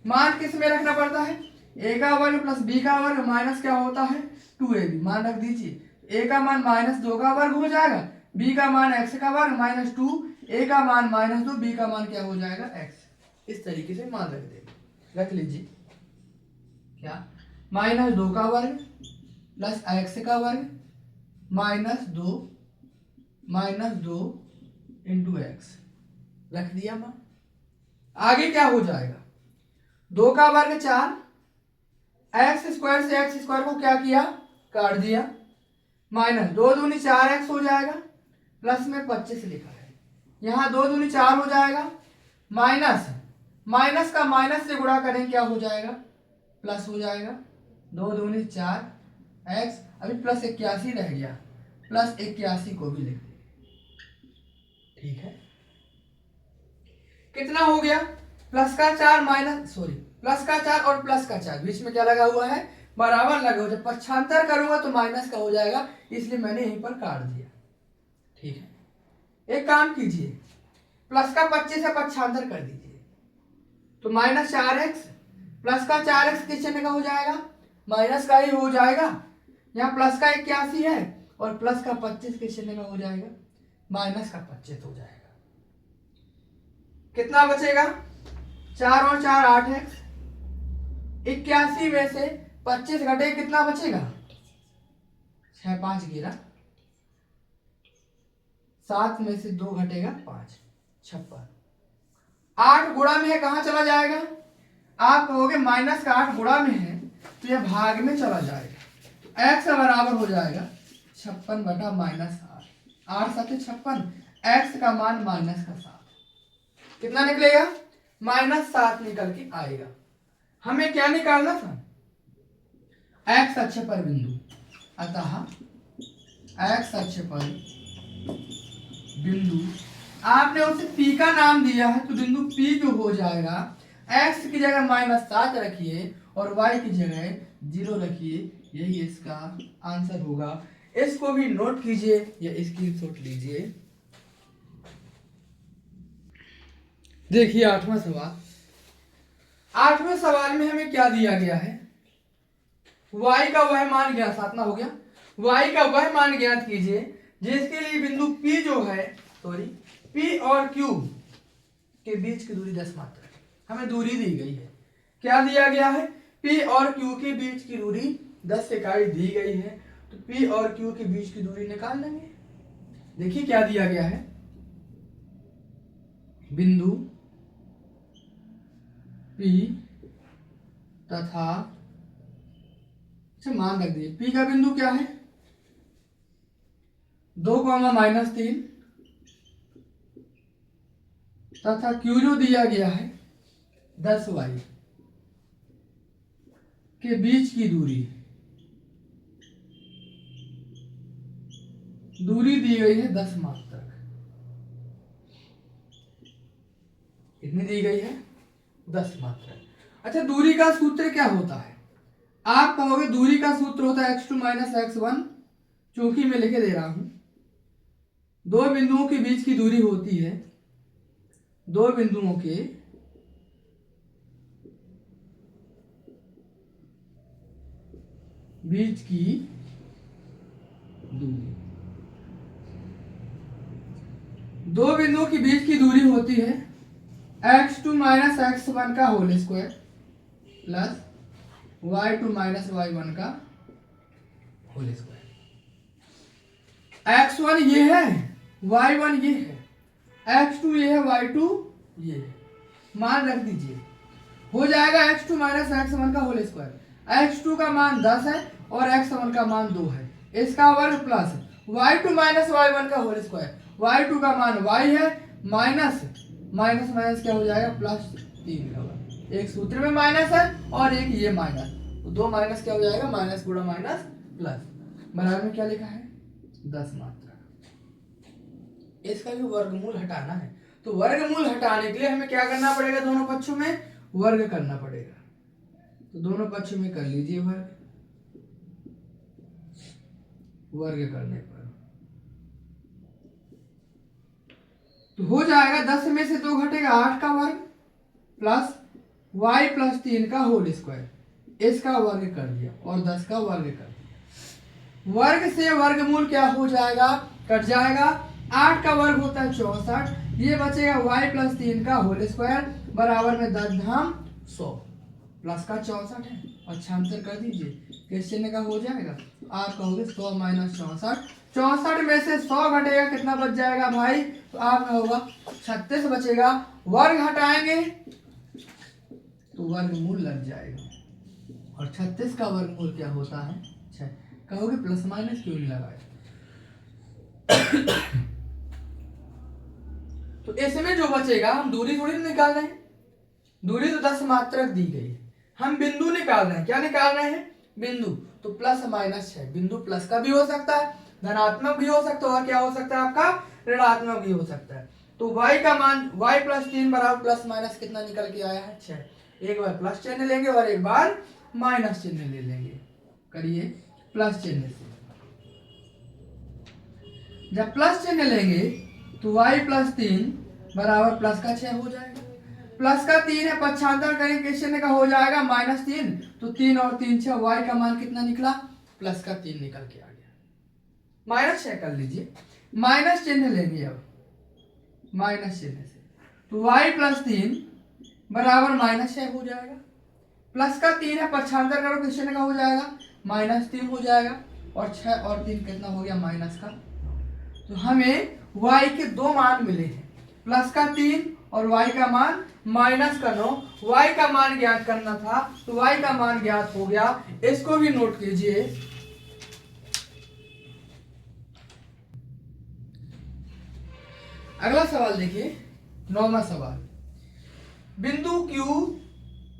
मान किस में रखना पड़ता है, a का वर्ग प्लस b का वर्ग माइनस क्या होता है, 2ab। मान रख दीजिए, a का मान -2 का वर्ग हो जाएगा, b का मान x का वर्ग -2, a का मान -2, b का मान क्या हो जाएगा, x। इस तरीके से मान रख देंगे, रख लीजिए, क्या, -2 का वर्ग प्लस x का वर्ग -2 इंटू x रख दिया मान। आगे क्या हो जाएगा, 2 का वर्ग 4, x स्क्वायर से x स्क्वायर को क्या किया, काट दिया, -2 दूनी 4x हो जाएगा, प्लस में 25 लिखा है, यहाँ 2 दूनी 4 हो जाएगा, माइनस का माइनस से गुणा करें क्या हो जाएगा, प्लस हो जाएगा, 2 दूनी 4 x, अभी प्लस 81 रह गया, प्लस 81 को भी लिख देंगे। ठीक है, कितना हो गया, प्लस का 4 और प्लस का 4 बीच में क्या लगा हुआ है, बराबर लगा हुआ। जब पक्षांतर करूंगा तो माइनस का हो जाएगा, इसलिए मैंने यहीं पर काट दिया। ठीक है, एक काम कीजिए, प्लस का 25 से पक्षांतर कर दीजिए तो -4x प्लस का 4x किस चिन्ह का हो जाएगा, माइनस का ही हो जाएगा। यहाँ प्लस का 81 है और प्लस का 25 के चिन्ह का हो जाएगा, माइनस का 25 हो जाएगा। कितना बचेगा? 4 और 4 8 है। 81 में से 25 घटे कितना बचेगा? 6 5 गिरा, 7 में से 2 घटेगा 5, 56। 8 गुणा में है, कहाँ चला जाएगा? आप कहोगे माइनस का 8 गुणा में है तो यह भाग में चला जाएगा, तो x बराबर हो जाएगा 56 बटा माइनस 8, 8 7 56, x का मान माइनस का 7, कितना निकलेगा? -7 निकल के आएगा। हमें क्या निकालना था? x अक्ष पर बिंदु, अतः x अक्ष पर बिंदु, आपने उसे P का नाम दिया है तो बिंदु P जो हो जाएगा, x की जगह -7 रखिए और y की जगह 0 रखिए, यही इसका आंसर होगा। इसको भी नोट कीजिए या स्क्रीनशॉट लीजिए। देखिए 8वां सवाल। 8वें सवाल में हमें क्या दिया गया है? y का वह मान ज्ञात, 7वां हो गया। y का वह मान ज्ञात कीजिए जिसके लिए बिंदु P जो है, सॉरी P और Q के बीच की दूरी 10 मात्र है। हमें दूरी दी गई है। क्या दिया गया है? P और Q के बीच की दूरी 10 इकाई दी गई है, तो P और Q के बीच की दूरी निकाल लेंगे। देखिए क्या दिया गया है, बिंदु P तथा, मान रख दिए, P का बिंदु क्या है? 2, -3 तथा Q जो दिया गया है 10y के बीच की दूरी दी गई है 10 मात्रक। कितनी दी गई है? 10 मात्रक। अच्छा, दूरी का सूत्र क्या होता है? आप कहोगे दूरी का सूत्र होता है x2 - x1, चूंकि मैं लिखे दे रहा हूं, दो बिंदुओं के बीच की दूरी होती है, दो बिंदुओं के बीच की दूरी, दो बिंदुओं के बीच की दूरी होती है x2 - x1 का whole square plus y2 - y1 का होल स्क्वायर। x1 ये है, y1 ये है, x2 ये है, y2 ये है। मान रख दीजिए, हो जाएगा x2 - x1 का होल स्क्वायर। x2 का मान 10 है और x1 का मान 2 है, इसका वर्ग प्लस y2 - y1 का होल स्क्वायर। y2 का मान y है, माइनस माइनस क्या हो जाएगा? +3 का वर्ग। एक सूत्र में माइनस है और एक ये माइनस, तो दो माइनस क्या हो जाएगा? माइनस गुणा माइनस प्लस, बराबर में क्या लिखा है? 10 मात्रा। इसका भी वर्गमूल हटाना है, तो वर्गमूल हटाने के लिए हमें क्या करना पड़ेगा? दोनों पक्षों में वर्ग करना पड़ेगा, तो दोनों पक्षों में कर लीजिए वर्ग। वर्ग करने पर तो हो जाएगा 10 में से 2 घटेगा 8 का वर्ग प्लस y + 3 का होल स्क्वायर, इसका वर्ग कर दिया और 10 का वर्ग कर दिया। वर्ग से वर्गमूल क्या हो जाएगा? कट जाएगा। 8 का वर्ग होता है 64, ये बचेगा y + 3 का होल स्क्वायर बराबर में 10 धाम 100, प्लस का 64 है, पक्षांतर कर दीजिए, किस चिन्ह का हो जाएगा? आप कहोगे 100 - 64, 64 में से 100 घटेगा, कितना बच जाएगा भाई? तो आपका होगा 36 बचेगा। वर्ग हटाएंगे तो वर्गमूल लग जाएगा, और 36 का वर्गमूल क्या होता है? 6। कहोगे प्लस माइनस क्यों नहीं लगाया? तो इसमें जो बचेगा, हम दूरी थोड़ी निकाल रहे हैं, दूरी तो 10 मात्रक दी गई है, हम बिंदु निकाल रहे हैं। क्या निकाल रहे हैं? बिंदु। तो ±6, बिंदु प्लस का भी हो सकता है, धनात्मक भी हो सकता है, और क्या हो सकता है आपका? ऋणात्मक भी हो सकता है। तो y का मान y + 3 बराबर प्लस माइनस कितना निकल के आया है? 6। एक बार प्लस चिन्ह लेंगे और एक बार माइनस चिन्ह ले लेंगे। करिए प्लस चिन्ह से, जब प्लस चिन्ह लेंगे तो y + 3 बराबर प्लस का 6 हो जाएगा। प्लस का 3 है, पक्षांतर करेंगे किस चिन्ह का हो जाएगा? -3, तो 3 और 3 6, y का मान कितना निकला? प्लस का 3 निकल के आ गया। माइनस 6 कर लीजिए, माइनस चिन्ह लेंगे अब, माइनस चिन्ह से तो y प्लस 3 बराबर माइनस 6 हो जाएगा। प्लस का 3 है, पक्षांतर करो किस चिन्ह का हो जाएगा, माइनस 3 हो जाएगा। और 6 और 3 कितना हो गया, माइनस का। तो हमें y के दो मान मिले हैं, प्लस का 3 और y का मान माइनस का 9। y का मान ज्ञात करना था तो y का मान ज्ञात हो गया। इसको भी नोट कीजिए। अगला सवाल देखिए, 9वां सवाल, बिंदु Q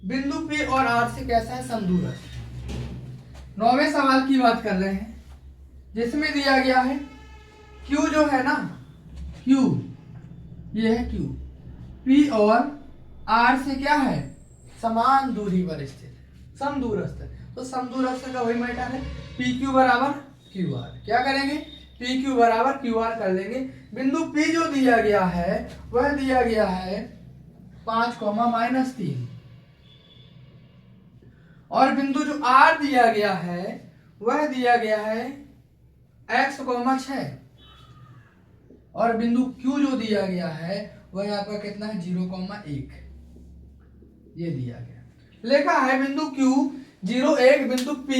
बिंदु P और R से कैसा है समदूर। 9वें सवाल की बात कर रहे हैं, जिसमें दिया गया है Q जो है ना, Q ये है Q, P और R से क्या है, समान दूरी पर स्थित, समदूरस्थ। तो समदूरस्थ का वही मैटर है, PQ बराबर QR। क्या करेंगे, PQ बराबर QR कर लेंगे। बिंदु P जो दिया गया है वह दिया गया है 5,-3, और बिंदु जो R दिया गया है वह दिया गया है x,6, और बिंदु Q जो दिया गया है वह आपका कितना है, 0,1 ये दिया गया। लिखा है बिंदु Q 0,1, बिंदु P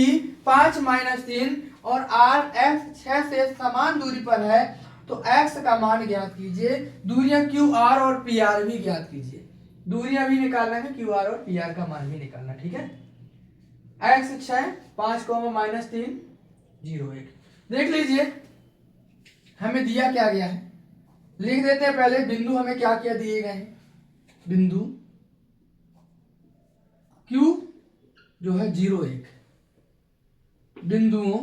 5-3 और R x 6 से समान दूरी पर है, तो x का मान ज्ञात कीजिए। दूरियां QR और PR भी ज्ञात कीजिए, दूरियां भी निकालना है, QR और PR का मान भी निकालना, ठीक है। x 6 5,-3 0,1 देख लीजिए, हमें दिया क्या गया है, लिख देते हैं पहले। बिंदु हमें क्या क्या दिए गए हैं, बिंदु Q जो है 0,1, बिंदुओं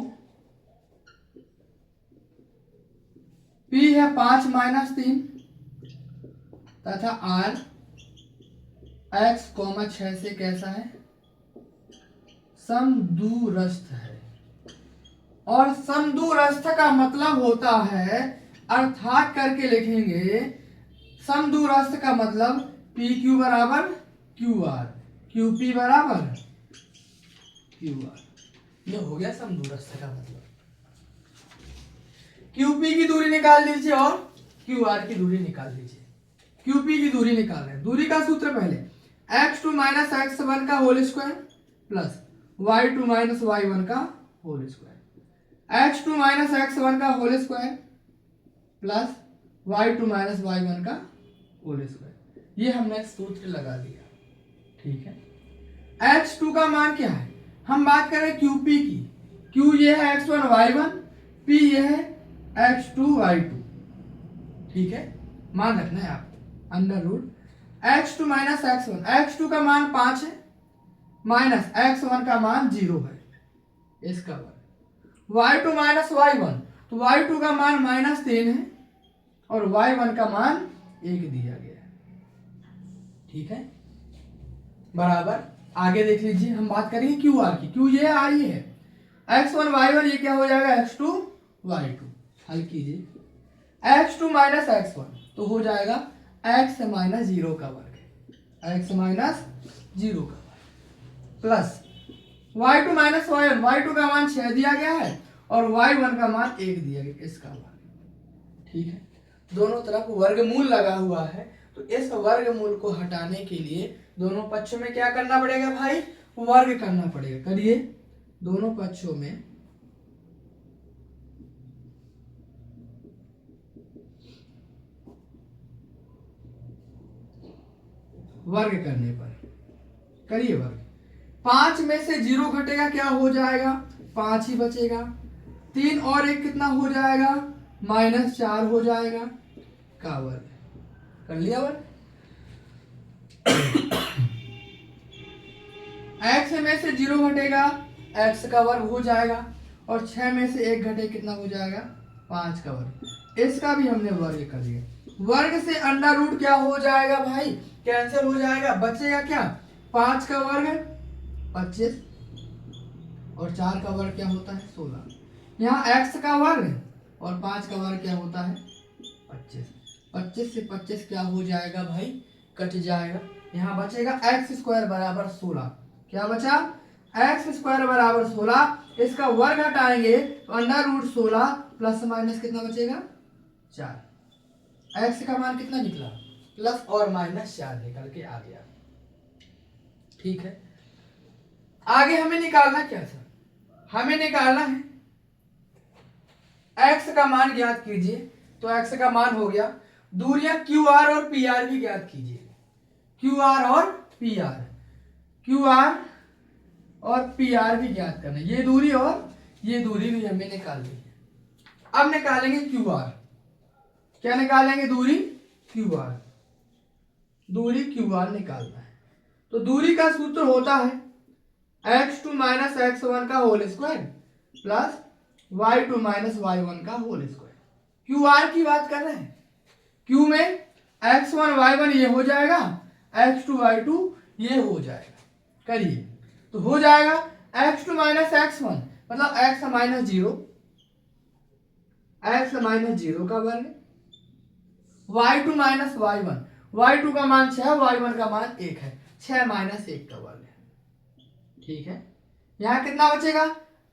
P है 5-3 तथा R x, 6 से कैसा है, समदूरस्थ है। और समदूरस्थ का मतलब होता है, अर्थात करके लिखेंगे, समदूरस्थ का मतलब PQ बराबर QR, QP बराबर QR, ये हो गया समदूरस्थ का मतलब। QP की दूरी निकाल लीजिए और QR की दूरी निकाल लीजिए। QP की दूरी निकाल रहे हैं, दूरी का सूत्र पहले x2 - x1 का whole square plus y2 - y1 का होल स्क्वायर, x2 - x1 का whole square plus y2 - y1 का होल स्क्वायर, ये हमने सूत्र लगा दिया, ठीक है। x2 का मान क्या है, हम बात करें QP की, Q ये है x1 y1, P ये है x2 y2, ठीक है। मान रखना है आपको, under root x2 - x1, x2 का मान 5 है माइनस x1 का मान 0 है, इसका वर्ग, y2 - y1, तो y2 का मान -3 है और y1 का मान 1 दिया गया है, ठीक है। बराबर आगे देख लीजिए, हम बात करेंगे QR की, Q ये है, R ये है, x1 y1 ये क्या हो जाएगा, x2 y2, हल कीजिए, x2 - x1 तो हो जाएगा x - 0 का वर्ग, x - 0 का वर्ग प्लस y2 - y1, y2 का मान 6 दिया गया है और y1 का मान 1 दिया गया, इसका वर्ग, ठीक है। दोनों तरफ वर्गमूल लगा हुआ है, तो इस वर्गमूल को हटाने के लिए दोनों पक्षों में क्या करना पड़ेगा भाई, वर्ग करना पड़ेगा। करिए, दोनों पक्षों में वर्ग करने पर करिए वर्ग, 5 में से 0 घटेगा क्या हो जाएगा, 5 ही बचेगा, 3 और 1 कितना हो जाएगा, -4 हो जाएगा का वर्ग, कर लिया वर्ग। x में से 0 घटेगा x का वर्ग हो जाएगा, और 6 में से 1 घटे कितना हो जाएगा, 5 का वर्ग, इसका भी हमने वर्ग कर दिया। वर्ग से अंडर रूट क्या हो जाएगा भाई, कैंसिल हो जाएगा, बचेगा क्या, 5 का वर्ग 25 और 4 का वर्ग क्या होता है, 16। यहाँ x का वर्ग और 5 का वर्ग क्या होता है, 25। 25 से 25 क्या हो जाएगा भाई, कट जाएगा, यहाँ बचेगा x² बराबर 16। क्या बचा, x² बराबर 16, इसका वर्ग हटाएंगे तो √16 प्लस माइनस कितना बचेगा 4। एक्स का मान कितना निकला प्लस और माइनस 4 निकल के आ गया। ठीक है, आगे हमें निकालना क्या था, हमें निकालना है एक्स का मान ज्ञात कीजिए। तो एक्स का मान हो गया, दूरियां क्यू आर और पी आर भी ज्ञात कीजिए। क्यू आर और पी आर, क्यू आर और पी आर भी ज्ञात करना, ये दूरी और ये दूरी भी हमें निकालनी है। अब निकालेंगे क्यू आर, क्या निकालेंगे दूरी क्यू आर, दूरी क्यू आर निकालना है। तो दूरी का सूत्र होता है x2 माइनस x1 का whole square plus y2 minus y1 का होल स्क्वायर। क्यू आर की बात कर रहे हैं, क्यू में x1 y1 ये हो जाएगा, x2 y2 ये हो जाएगा। करिए तो हो जाएगा x2 माइनस x1 मतलब x माइनस 0, x माइनस 0 का वर्ग, y2 माइनस y1, y2 का मान 6, y1 का मान 1 है, 6 माइनस 1 का वर्ग है। ठीक है, यहां कितना बचेगा,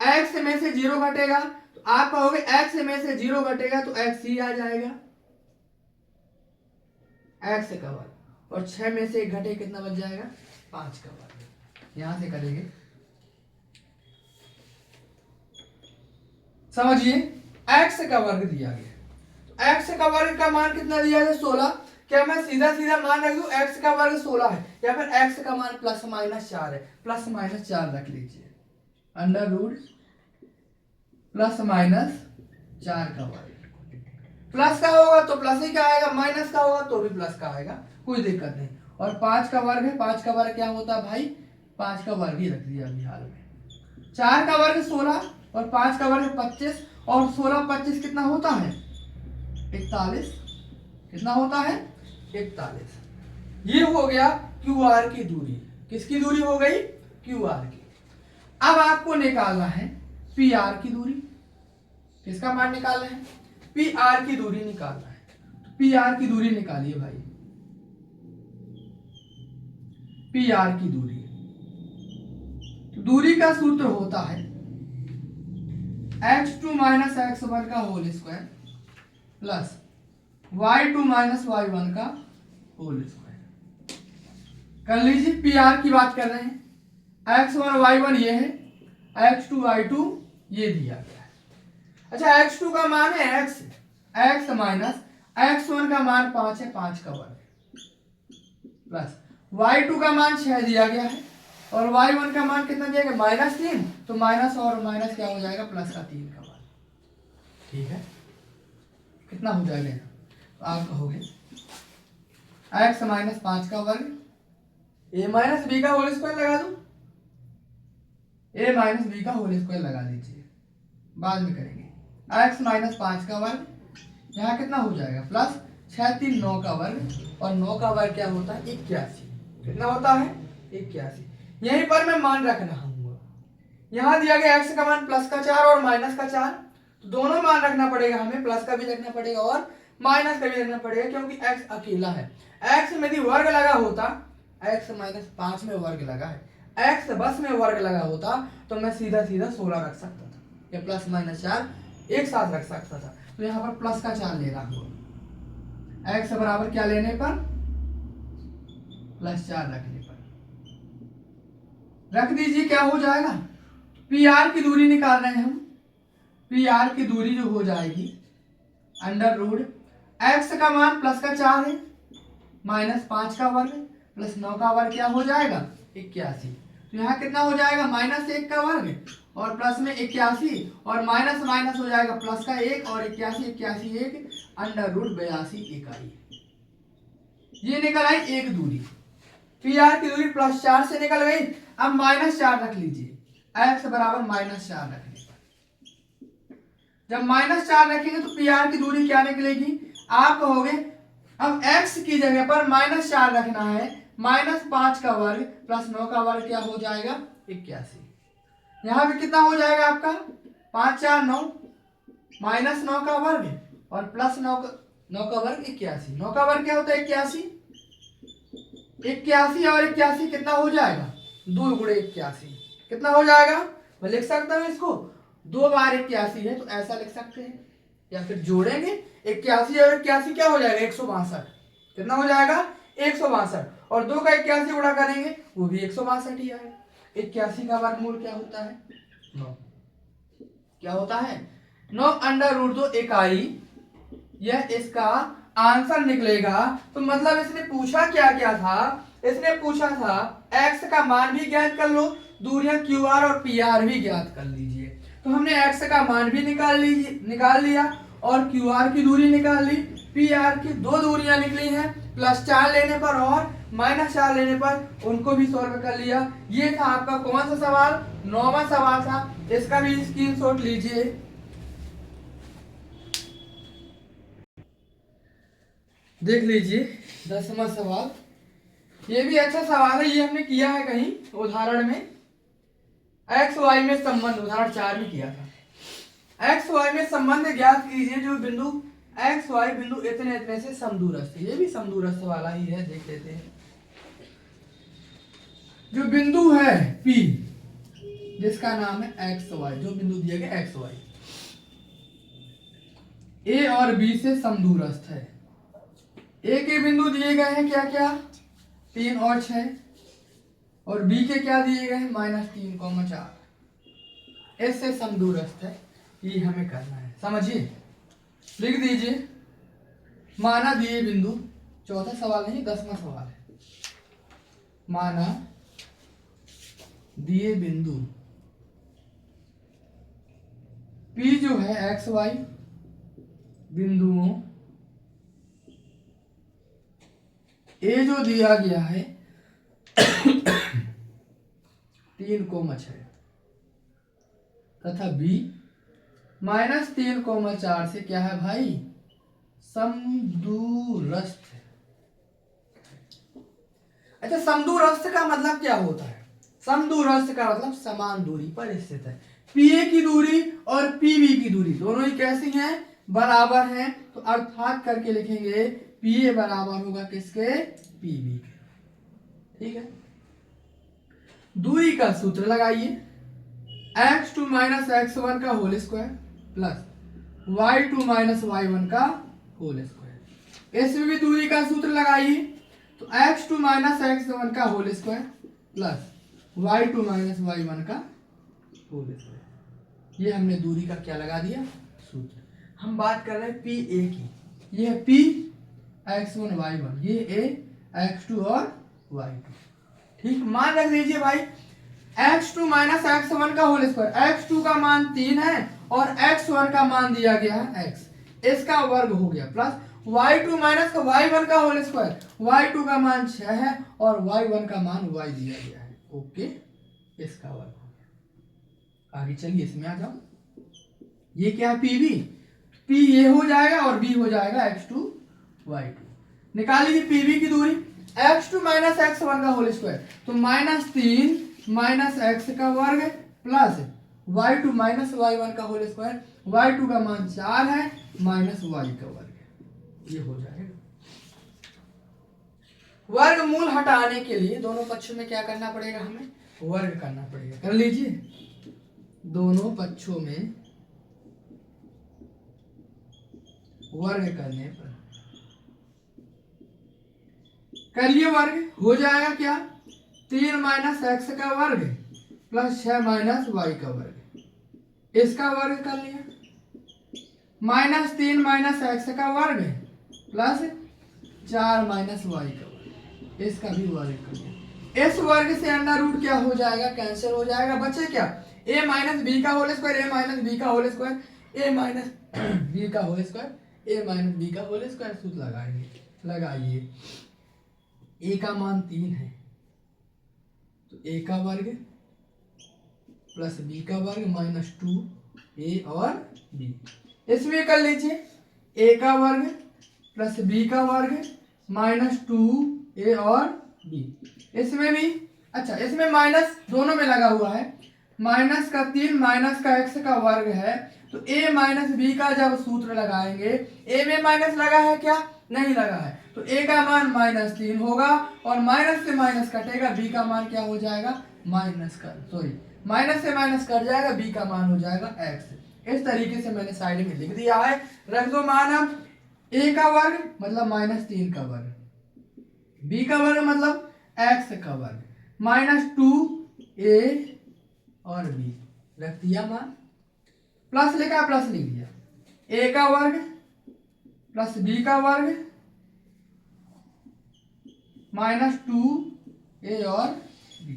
x में से 0 घटेगा तो आप कहोगे x में से 0 घटेगा तो x ही आ जाएगा, x का वर्ग, और 6 में से 1 घटे कितना बच जाएगा 5 का वर्ग। यहां से करेंगे, समझिए x का वर्ग दिया गया, तो x का वर्ग का मान कितना दिया गया 16। क्या मैं सीधा सीधा मान रख दूं x का वर्ग 16 है, या फिर x का मान प्लस माइनस 4 है, प्लस माइनस 4 रख लीजिए, अंडर रूट प्लस माइनस 4 का वर्ग। प्लस का होगा तो प्लस ही का आएगा, माइनस का होगा तो भी प्लस का आएगा, कोई दिक्कत नहीं। और 5 का वर्ग है, 5 का वर्ग क्या होता है भाई, 5 का वर्ग ही रख दिया अभी हाल में। 4 का वर्ग 16 और 5 का वर्ग 25, और 16 25 कितना होता है 41, कितना होता है 41। ये हो गया क्यू आर की दूरी, किसकी दूरी हो गई क्यू आर की। अब आपको निकालना है पी आर की दूरी, किसका मान निकालना है पी आर की दूरी निकालना है। तो पी आर की दूरी निकालिए भाई, पी आर की दूरी, तो दूरी का सूत्र होता है x2 माइनस x1 का whole square plus y2 minus y1 का होल स्क्वायर। कर लीजिए, पी आर की बात कर रहे हैं, x1 y1 ये है, x2 y2 ये दिया गया है। अच्छा, x2 का मान है x माइनस x1 का मान 5 है, 5 का वर्ग प्लस y2 का मान 6 दिया गया है, और y1 का मान कितना दिया गया -3, तो माइनस और माइनस क्या हो जाएगा प्लस का 3 का वर्ग। ठीक है, कितना हो जाएगा, तो आप कहोगे x माइनस 5 का वर्ग, a माइनस बी का होल स्क्वायर लगा दो, a माइनस बी का होल स्क्वायर लगा दीजिए, बाद में करेंगे। x माइनस 5 का वर्ग, यहाँ कितना हो जाएगा प्लस 6 3 9 का वर्ग, और 9 का वर्ग क्या होता है 81, कितना होता है 81। यहीं पर मैं मान रख रहा हूँ, यहाँ दिया गया x का मान प्लस का 4 और माइनस का 4, तो दोनों मान रखना पड़ेगा हमें, प्लस का भी रखना पड़ेगा और माइनस का भी रखना पड़ेगा, क्योंकि x अकेला है। x में यदि वर्ग लगा होता, x माइनस 5 में वर्ग लगा है, x बस में वर्ग लगा होता तो मैं सीधा सीधा 16 रख सकता था, या प्लस माइनस 4 एक साथ रख सकता था। तो यहाँ पर प्लस का 4 ले रहा हूँ, x बराबर क्या लेने पर प्लस 4 रखने पर, रख दीजिए, क्या हो जाएगा पी आर की दूरी निकाल रहे हैं हम, पी आर की दूरी जो हो जाएगी अंडर रूट x का मान प्लस का 4 है, माइनस 5 का वर्ग प्लस 9 का वर्ग क्या हो जाएगा 81। तो यहाँ कितना हो जाएगा -1 का वर्ग और प्लस में 81, और माइनस माइनस हो जाएगा प्लस का 1 और 81 81 1 अंडर रूट 82 इकाई। ये निकल आई एक दूरी, पी आर की दूरी प्लस 4 से निकल गई। अब -4 रख लीजिए, x बराबर -4 रखने पर, जब -4 रखेंगे तो पी आर की दूरी क्या निकलेगी, आप कहोगे अब x की जगह पर -4 रखना है, -5 का वर्ग प्लस 9 का वर्ग क्या हो जाएगा 81। यहाँ पे कितना हो जाएगा आपका 5 4 9, -9 का वर्ग और प्लस 9 का वर्ग 81, 9 का वर्ग क्या होता है 81, 81 और 81 कितना हो जाएगा 2 गुणे 81, कितना हो जाएगा मैं लिख सकता हूँ इसको 2 बार 81 है तो ऐसा लिख सकते हैं, या फिर जोड़ेंगे 81 और 81 क्या हो जाएगा 162। कितना हो जाएगा 162, और 2 का 81 गुणा करेंगे वो भी 162 ही आएगा। 81 का वर्गमूल क्या होता है 9। क्या होता है 9 अंडर रूट 2 इकाई, यह इसका आंसर निकलेगा। तो मतलब इसने पूछा क्या क्या था, इसने पूछा था x का मान भी ज्ञात कर लो, दूरियां QR और PR भी ज्ञात कर लीजिए। तो हमने x का मान भी निकाल लिया और QR की दूरी निकाल ली, PR की 2 दूरियां निकली हैं, +4 लेने पर और -4 लेने पर उनको भी सॉल्व कर लिया। ये था आपका कौन सा सवाल 9वां सवाल था, इसका भी स्क्रीनशॉट लीजिए। देख लीजिए 10वां सवाल, ये भी अच्छा सवाल है, ये हमने किया है कहीं उदाहरण में, एक्स वाई में संबंध उदाहरण 4 में किया था। एक्स वाई में संबंध ज्ञात कीजिए जो बिंदु एक्स वाई बिंदु इतने इतने से समदूरस्थ है। ये भी समदूरस्थ वाला ही है, देख लेते हैं। जो बिंदु है P जिसका नाम है एक्स वाई, जो बिंदु दिया गया एक्स वाई A और B से समदूरस्थ है। A के बिंदु दिए गए हैं क्या क्या 3 और 6, और B के क्या दिए गए हैं -3, 4। इससे समदूरस्थ है, ये हमें करना है, समझिए। लिख दीजिए माना दिए बिंदु, चौथा सवाल नहीं 10वां सवाल है। माना दिए बिंदु P जो है एक्स वाई बिंदुओं A जो दिया गया है 3, तथा B -3, 4 से क्या है भाई समदूरस्थ है। अच्छा, समदूरस्थ का मतलब क्या होता है? समदूरस्थ का मतलब समान दूरी पर स्थित है। PA की दूरी और PB की दूरी दोनों ही कैसी हैं बराबर हैं, तो अर्थात करके लिखेंगे PA बराबर होगा किसके PB के। ठीक है, दूरी का सूत्र लगाइए x2 - x1 का whole square plus y2 - y1 का होल स्क्वायर। इसमें भी दूरी का सूत्र लगाइए, तो x2 - x1 का whole square plus y2 - y1 का होल स्क्वायर। ये हमने दूरी का क्या लगा दिया सूत्र। हम बात कर रहे हैं PA की, ये है P x1 y1, ये A x2 और y2। ठीक, मान रख लीजिए भाई x2 - x1 का होल स्क्वायर, x2 का मान 3 है और x1 का मान दिया गया है x, इसका वर्ग हो गया प्लस y2 - y1 का होल स्क्वायर, y2 का मान 6 है और y1 का मान y दिया गया है। ओके, इसका वर्ग हो गया। आगे चलिए इसमें आ जाओ, ये क्या है PB, P ये हो जाएगा और B हो जाएगा x2 y2। निकाल लीजिए PB की दूरी x2 - x1 का होल स्क्वायर, तो -3 - x का वर्ग प्लस y2 - y1 का होल स्क्वायर, y2 का मान 4 है माइनस y का वर्ग, ये हो जाएगा। वर्गमूल हटाने के लिए दोनों पक्षों में क्या करना पड़ेगा, हमें वर्ग करना पड़ेगा। कर लीजिए, दोनों पक्षों में वर्ग करने पर करिए वर्ग, हो जाएगा क्या 3 - x का वर्ग प्लस 6 - y का वर्ग, इसका वर्ग कर लिया, -3 - x का वर्ग प्लस 4 - y का वर्ग, इसका भी वर्ग कर लिया। इस वर्ग से अंडर रूट क्या हो जाएगा कैंसिल हो जाएगा, बचे क्या a - b का होल स्क्वायर, a - b का होल स्क्वायर, a - b का होल स्क्वायर, a - b का होल स्क्वायर। सूत्र लगाएंगे, लगाइए a का मान 3 है तो a का वर्ग प्लस b का वर्ग -2a और b। इसमें कर लीजिए a का वर्ग प्लस b का वर्ग -2a और b। इसमें भी अच्छा, इसमें माइनस दोनों में लगा हुआ है, -3 -x का वर्ग है, तो a - b का जब सूत्र लगाएंगे, a में माइनस लगा है क्या, नहीं लगा है, तो a का मान -3 होगा और माइनस से माइनस कटेगा, b का मान क्या हो जाएगा माइनस से माइनस कट जाएगा, बी का मान हो जाएगा एक्स। इस तरीके से मैंने साइड में लिख दिया है। रख दो मान अब a का वर्ग मतलब -3 का वर्ग, b का वर्ग मतलब x का वर्ग, -2a और b रख दिया मान, प्लस लिखा प्लस लिख दिया, a का वर्ग प्लस b का वर्ग -2a और b,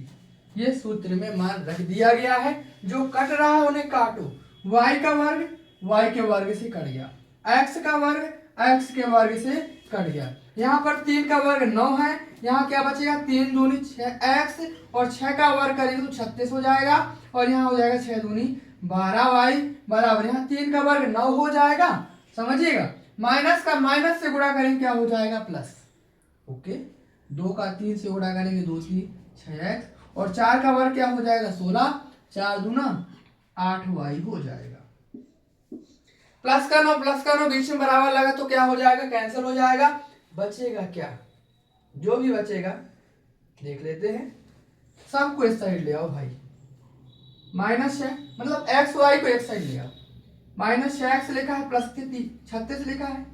ये सूत्र में मान रख दिया गया है। जो कट रहा है उन्हें काटो, y का वर्ग y के वर्ग से कट गया, x का वर्ग x के वर्ग से कट गया, यहाँ पर 3 का वर्ग 9 है, यहाँ क्या बचेगा 3 दूनी 6x और 6 का वर्ग करेंगे तो 36 हो जाएगा, और यहाँ हो जाएगा 6 दूनी 12y बराबर, यहाँ 3 का वर्ग 9 हो जाएगा, समझिएगा। माइनस का माइनस से गुणा करेंगे क्या हो जाएगा प्लस, ओके। 2 का 3 से गुणा करेंगे 2 3 6x और 4 का वर्ग क्या हो जाएगा 16, 4 दूना 8y हो जाएगा। प्लस का 9 बीच में बराबर लगा तो क्या हो जाएगा कैंसिल हो जाएगा, बचेगा क्या, जो भी बचेगा देख लेते हैं। सबको इस साइड ले आओ भाई, -6 मतलब एक्स वाई को एक साइड ले आओ, -6x लिखा है प्लस 36 लिखा है,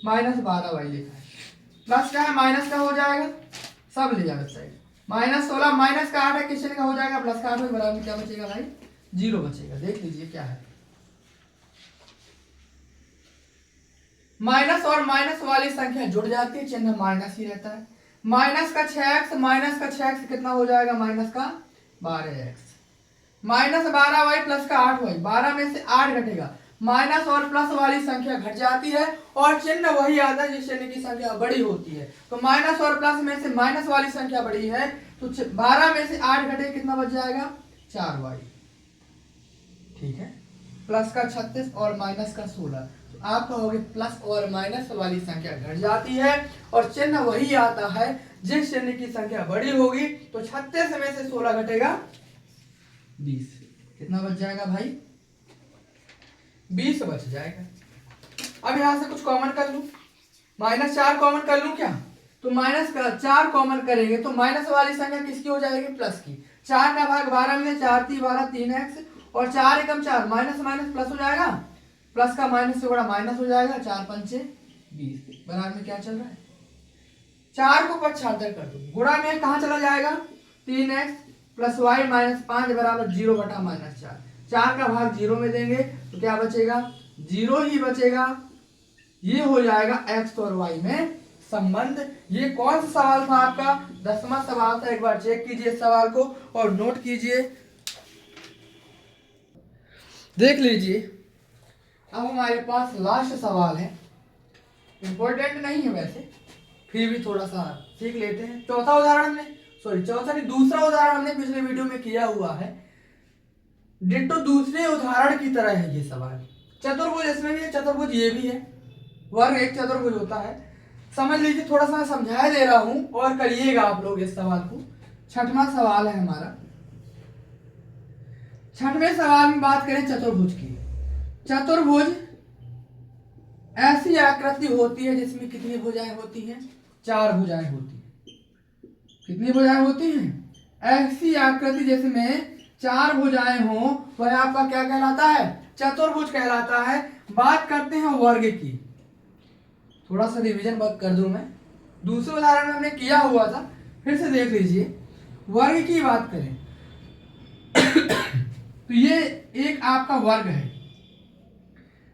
-12y लिखा है, प्लस का है माइनस का हो जाएगा, सब ले जाओ इस साइड, -16 माइनस का 8 है किसने का हो जाएगा प्लस का 8 में बराबर क्या बचेगा भाई 0 बचेगा। देख लीजिए क्या है, माइनस और माइनस वाली संख्या जुड़ जाती है, चिन्ह माइनस ही रहता है। माइनस का 6x कितना हो जाएगा माइनस का 12x, -12y प्लस का 8y, 12 में से 8 घटेगा, माइनस और प्लस वाली संख्या घट जाती है और चिन्ह वही आता है जिस चिन्ह की संख्या बड़ी होती है। तो माइनस और प्लस में से माइनस वाली संख्या बड़ी है तो 12 में से 8 घटे कितना बच जाएगा 4y, ठीक है। प्लस का 36 और माइनस का 16, तो आप कहोगे प्लस और माइनस वाली संख्या घट जाती है और चिन्ह वही आता है जिस चिन्ह की संख्या बड़ी होगी। तो 36 में से 16 घटेगा 20, कितना बच जाएगा भाई 20 बच जाएगा। अब यहां से कुछ कॉमन कर लूं, -4 कॉमन कर लूं क्या, तो -4 कॉमन करेंगे तो माइनस वाली संख्या किसकी हो जाएगी प्लस की, 4 का भाग 12 में 4 3 12 3x और 4 एकम 4, माइनस माइनस प्लस हो जाएगा, प्लस का माइनस से बड़ा माइनस हो जाएगा, 4 पंचे 20 बराबर में क्या चल रहा है 4 को 75 कर दो, गुणा में कहां चला जाएगा 3x प्लस y -5 बराबर 0 बटा -4, 4 का भाग 0 में देंगे तो क्या बचेगा 0 ही बचेगा। ये हो जाएगा x और y में संबंध। ये कौन सा सवाल था आपका 10वां सवाल था, एक बार चेक कीजिए इस सवाल को और नोट कीजिए, देख लीजिए। अब हमारे पास लास्ट सवाल है, इंपॉर्टेंट नहीं है वैसे, फिर भी थोड़ा सा सीख लेते हैं। चौथा उदाहरण में चौथा नहीं दूसरा उदाहरण हमने पिछले वीडियो में किया हुआ है, डिट्टो दूसरे उदाहरण की तरह है ये सवाल। चतुर्भुज इसमें भी है, चतुर्भुज ये भी है, वर्ग एक चतुर्भुज होता है, समझ लीजिए। थोड़ा सा समझा दे रहा हूं और करिएगा आप लोग इस सवाल को। 6वां सवाल है हमारा। 6वें सवाल में बात करें चतुर्भुज की। चतुर्भुज ऐसी आकृति होती है जिसमें कितनी भुजाएं होती हैं 4 भुजाएं होती हैं। कितनी भुजाएं होती हैं ऐसी आकृति जिसमें 4 भुजाएं हो वह आपका क्या कहलाता है चतुर्भुज कहलाता है। बात करते हैं वर्ग की, थोड़ा सा रिवीजन कर दूं मैं, दूसरे उदाहरण में हमने किया हुआ था, फिर से देख लीजिए। वर्ग की बात करें तो ये एक आपका वर्ग है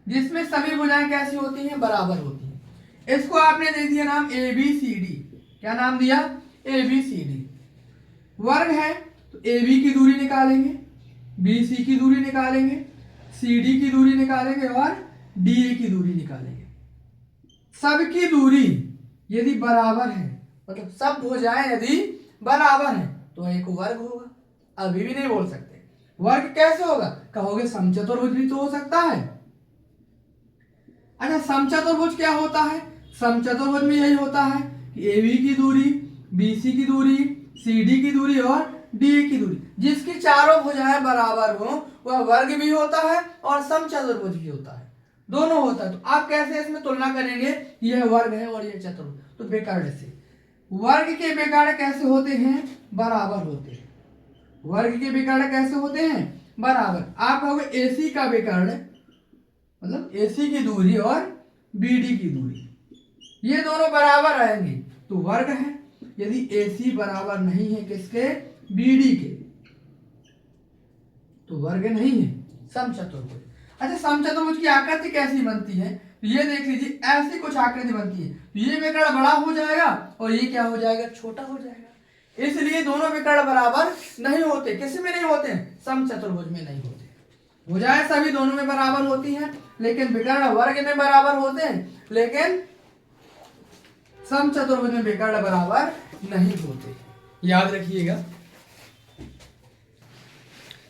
जिसमें सभी भुजाएं कैसी होती हैं बराबर होती हैं। इसको आपने दे दिया नाम ABCD, क्या नाम दिया ABCD। वर्ग है तो AB की दूरी निकालेंगे, BC की दूरी निकालेंगे, CD की दूरी निकालेंगे और DA की दूरी निकालेंगे। सबकी दूरी यदि बराबर है, मतलब सब भुजाएं यदि बराबर है तो एक वर्ग होगा। अभी भी नहीं बोल सकते वर्ग कैसे होगा, कहोगे समचतुर्भुज भी तो हो सकता है। अच्छा समचतुर्भुज क्या होता है, समचतुर्भुज में यही होता है कि AB की दूरी, BC की दूरी, CD की दूरी और DA की दूरी, जिसकी चारों भुजाएं बराबर हो वह वर्ग भी होता है और समचतुर्भुज भी होता है, दोनों होता है। तो आप कैसे इसमें तुलना करेंगे, यह वर्ग है और यह चतुर्भुज, तो बेकर्ण से वर्ग के बेकर्ण कैसे होते हैं बराबर होते हैं। वर्ग के विकर्ण कैसे होते हैं? बराबर। आप कहोगे AC का विकर्ण मतलब AC की दूरी और BD की दूरी ये दोनों बराबर आएंगे तो वर्ग है। यदि AC बराबर नहीं है किसके? BD के, तो वर्ग नहीं है। समचतुर्भुज। अच्छा, समचतुर्भुज की आकृति कैसी बनती है? तो ये देख लीजिए, ऐसी कुछ आकृति बनती है। तो ये विकर्ण बड़ा हो जाएगा और ये क्या हो जाएगा? छोटा हो जाएगा। इसलिए दोनों विकर्ण बराबर नहीं होते। किस में नहीं होते? समचतुर्भुज में नहीं होते। भुजाएं सभी दोनों में बराबर होती हैं, लेकिन विकर्ण वर्ग में बराबर होते हैं, लेकिन समचतुर्भुज में विकर्ण बराबर नहीं होते। याद रखिएगा।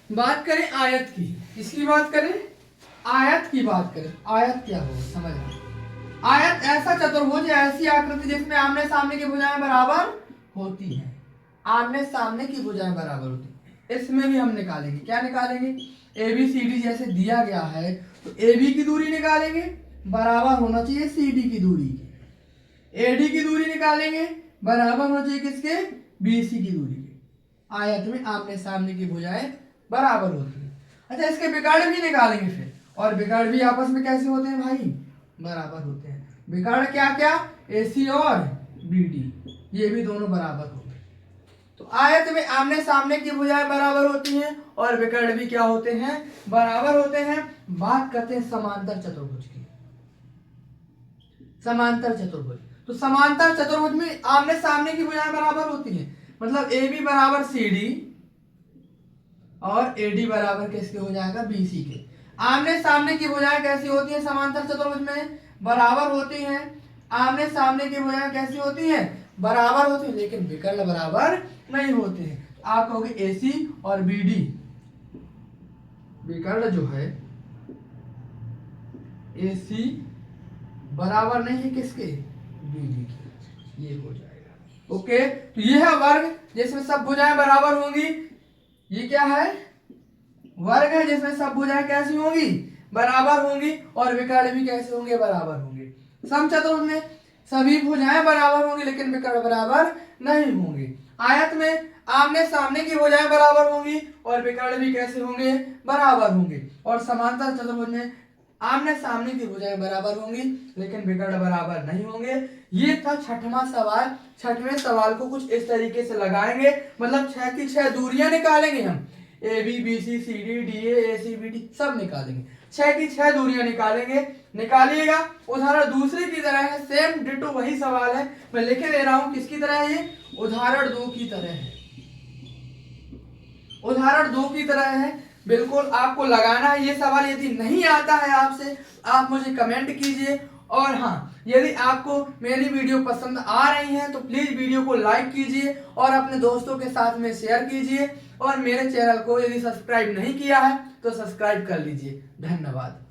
बात करें आयत की, किसकी बात करें? आयत की बात करें। आयत क्या होगा समझना। आयत ऐसा चतुर्भुज है, ऐसी आकृति जिसमें आमने सामने की भुजाएं बराबर होती हैं। आमने सामने की भुजाएं बराबर होती हैं। इसमें भी हम निकालेंगे। क्या निकालेंगे? ABCD जैसे दिया गया है तो AB की दूरी निकालेंगे, बराबर होना चाहिए CD की दूरी के। AD की दूरी निकालेंगे, बराबर होना चाहिए किसके? BC की दूरी के। आयत में आमने सामने की भुजाएं बराबर होती है। अच्छा, इसके विकर्ण भी निकालेंगे फिर, और विकर्ण भी आपस में कैसे होते हैं भाई? बराबर होते हैं। विकर्ण क्या क्या? AC और BD, ये भी दोनों बराबर होते हैं। तो आयत में आमने सामने की भुजाएं बराबर होती हैं और विकर्ण भी क्या होते हैं? बराबर होते हैं। बात करते हैं समांतर चतुर्भुज की। समांतर चतुर्भुज, तो समांतर चतुर्भुज में आमने सामने की भुजाएं बराबर होती हैं। मतलब AB बराबर CD और AD बराबर किसके हो जाएगा? BC के। आमने सामने की भुजाएं कैसी होती हैं समांतर चतुर्भुज में? बराबर होती हैं। आमने सामने की भुजाएं कैसी होती हैं? बराबर होती हैं, लेकिन विकर्ण बराबर नहीं होते हैं। तो आप कहोगे AC और BD विकर्ण जो है AC बराबर नहीं है किसके? BD के। ये हो जाएगा। ओके, तो ये है वर्ग जिसमें सब भुजाएं बराबर होंगी। ये क्या है? वर्ग है जिसमें सब भुजाएं कैसी होंगी? बराबर होंगी, और विकर्ण भी कैसे होंगे? बराबर होंगे। समचतुर्भुज में सभी भुजाएं बराबर होंगी, लेकिन विकर्ण बराबर नहीं होंगे। आयत में आमने सामने की भुजाएं बराबर होंगी और विकर्ण भी कैसे होंगे? बराबर होंगे। और समांतर चतुर्भुज में आमने सामने की भुजाएं बराबर होंगी, लेकिन विकर्ण बराबर नहीं होंगे। ये था छठवां सवाल। छठवें सवाल को कुछ इस तरीके से लगाएंगे, मतलब 6 की 6 दूरियां निकालेंगे हम। AB BC CD DA AC BD सब निकालेंगे। 6 की 6 दूरियां निकालेंगे। निकालिएगा। उदाहरण दूसरे की तरह है, सेम डिटो वही सवाल है। मैं लिखे दे रहा हूं किसकी तरह है? उदाहरण 2 की तरह है। उदाहरण 2 की तरह है। बिल्कुल आपको लगाना है ये सवाल। यदि नहीं आता है आपसे, आप मुझे कमेंट कीजिए। और हाँ, यदि आपको मेरी वीडियो पसंद आ रही है तो प्लीज वीडियो को लाइक कीजिए और अपने दोस्तों के साथ में शेयर कीजिए। और मेरे चैनल को यदि सब्सक्राइब नहीं किया है तो सब्सक्राइब कर लीजिए। धन्यवाद।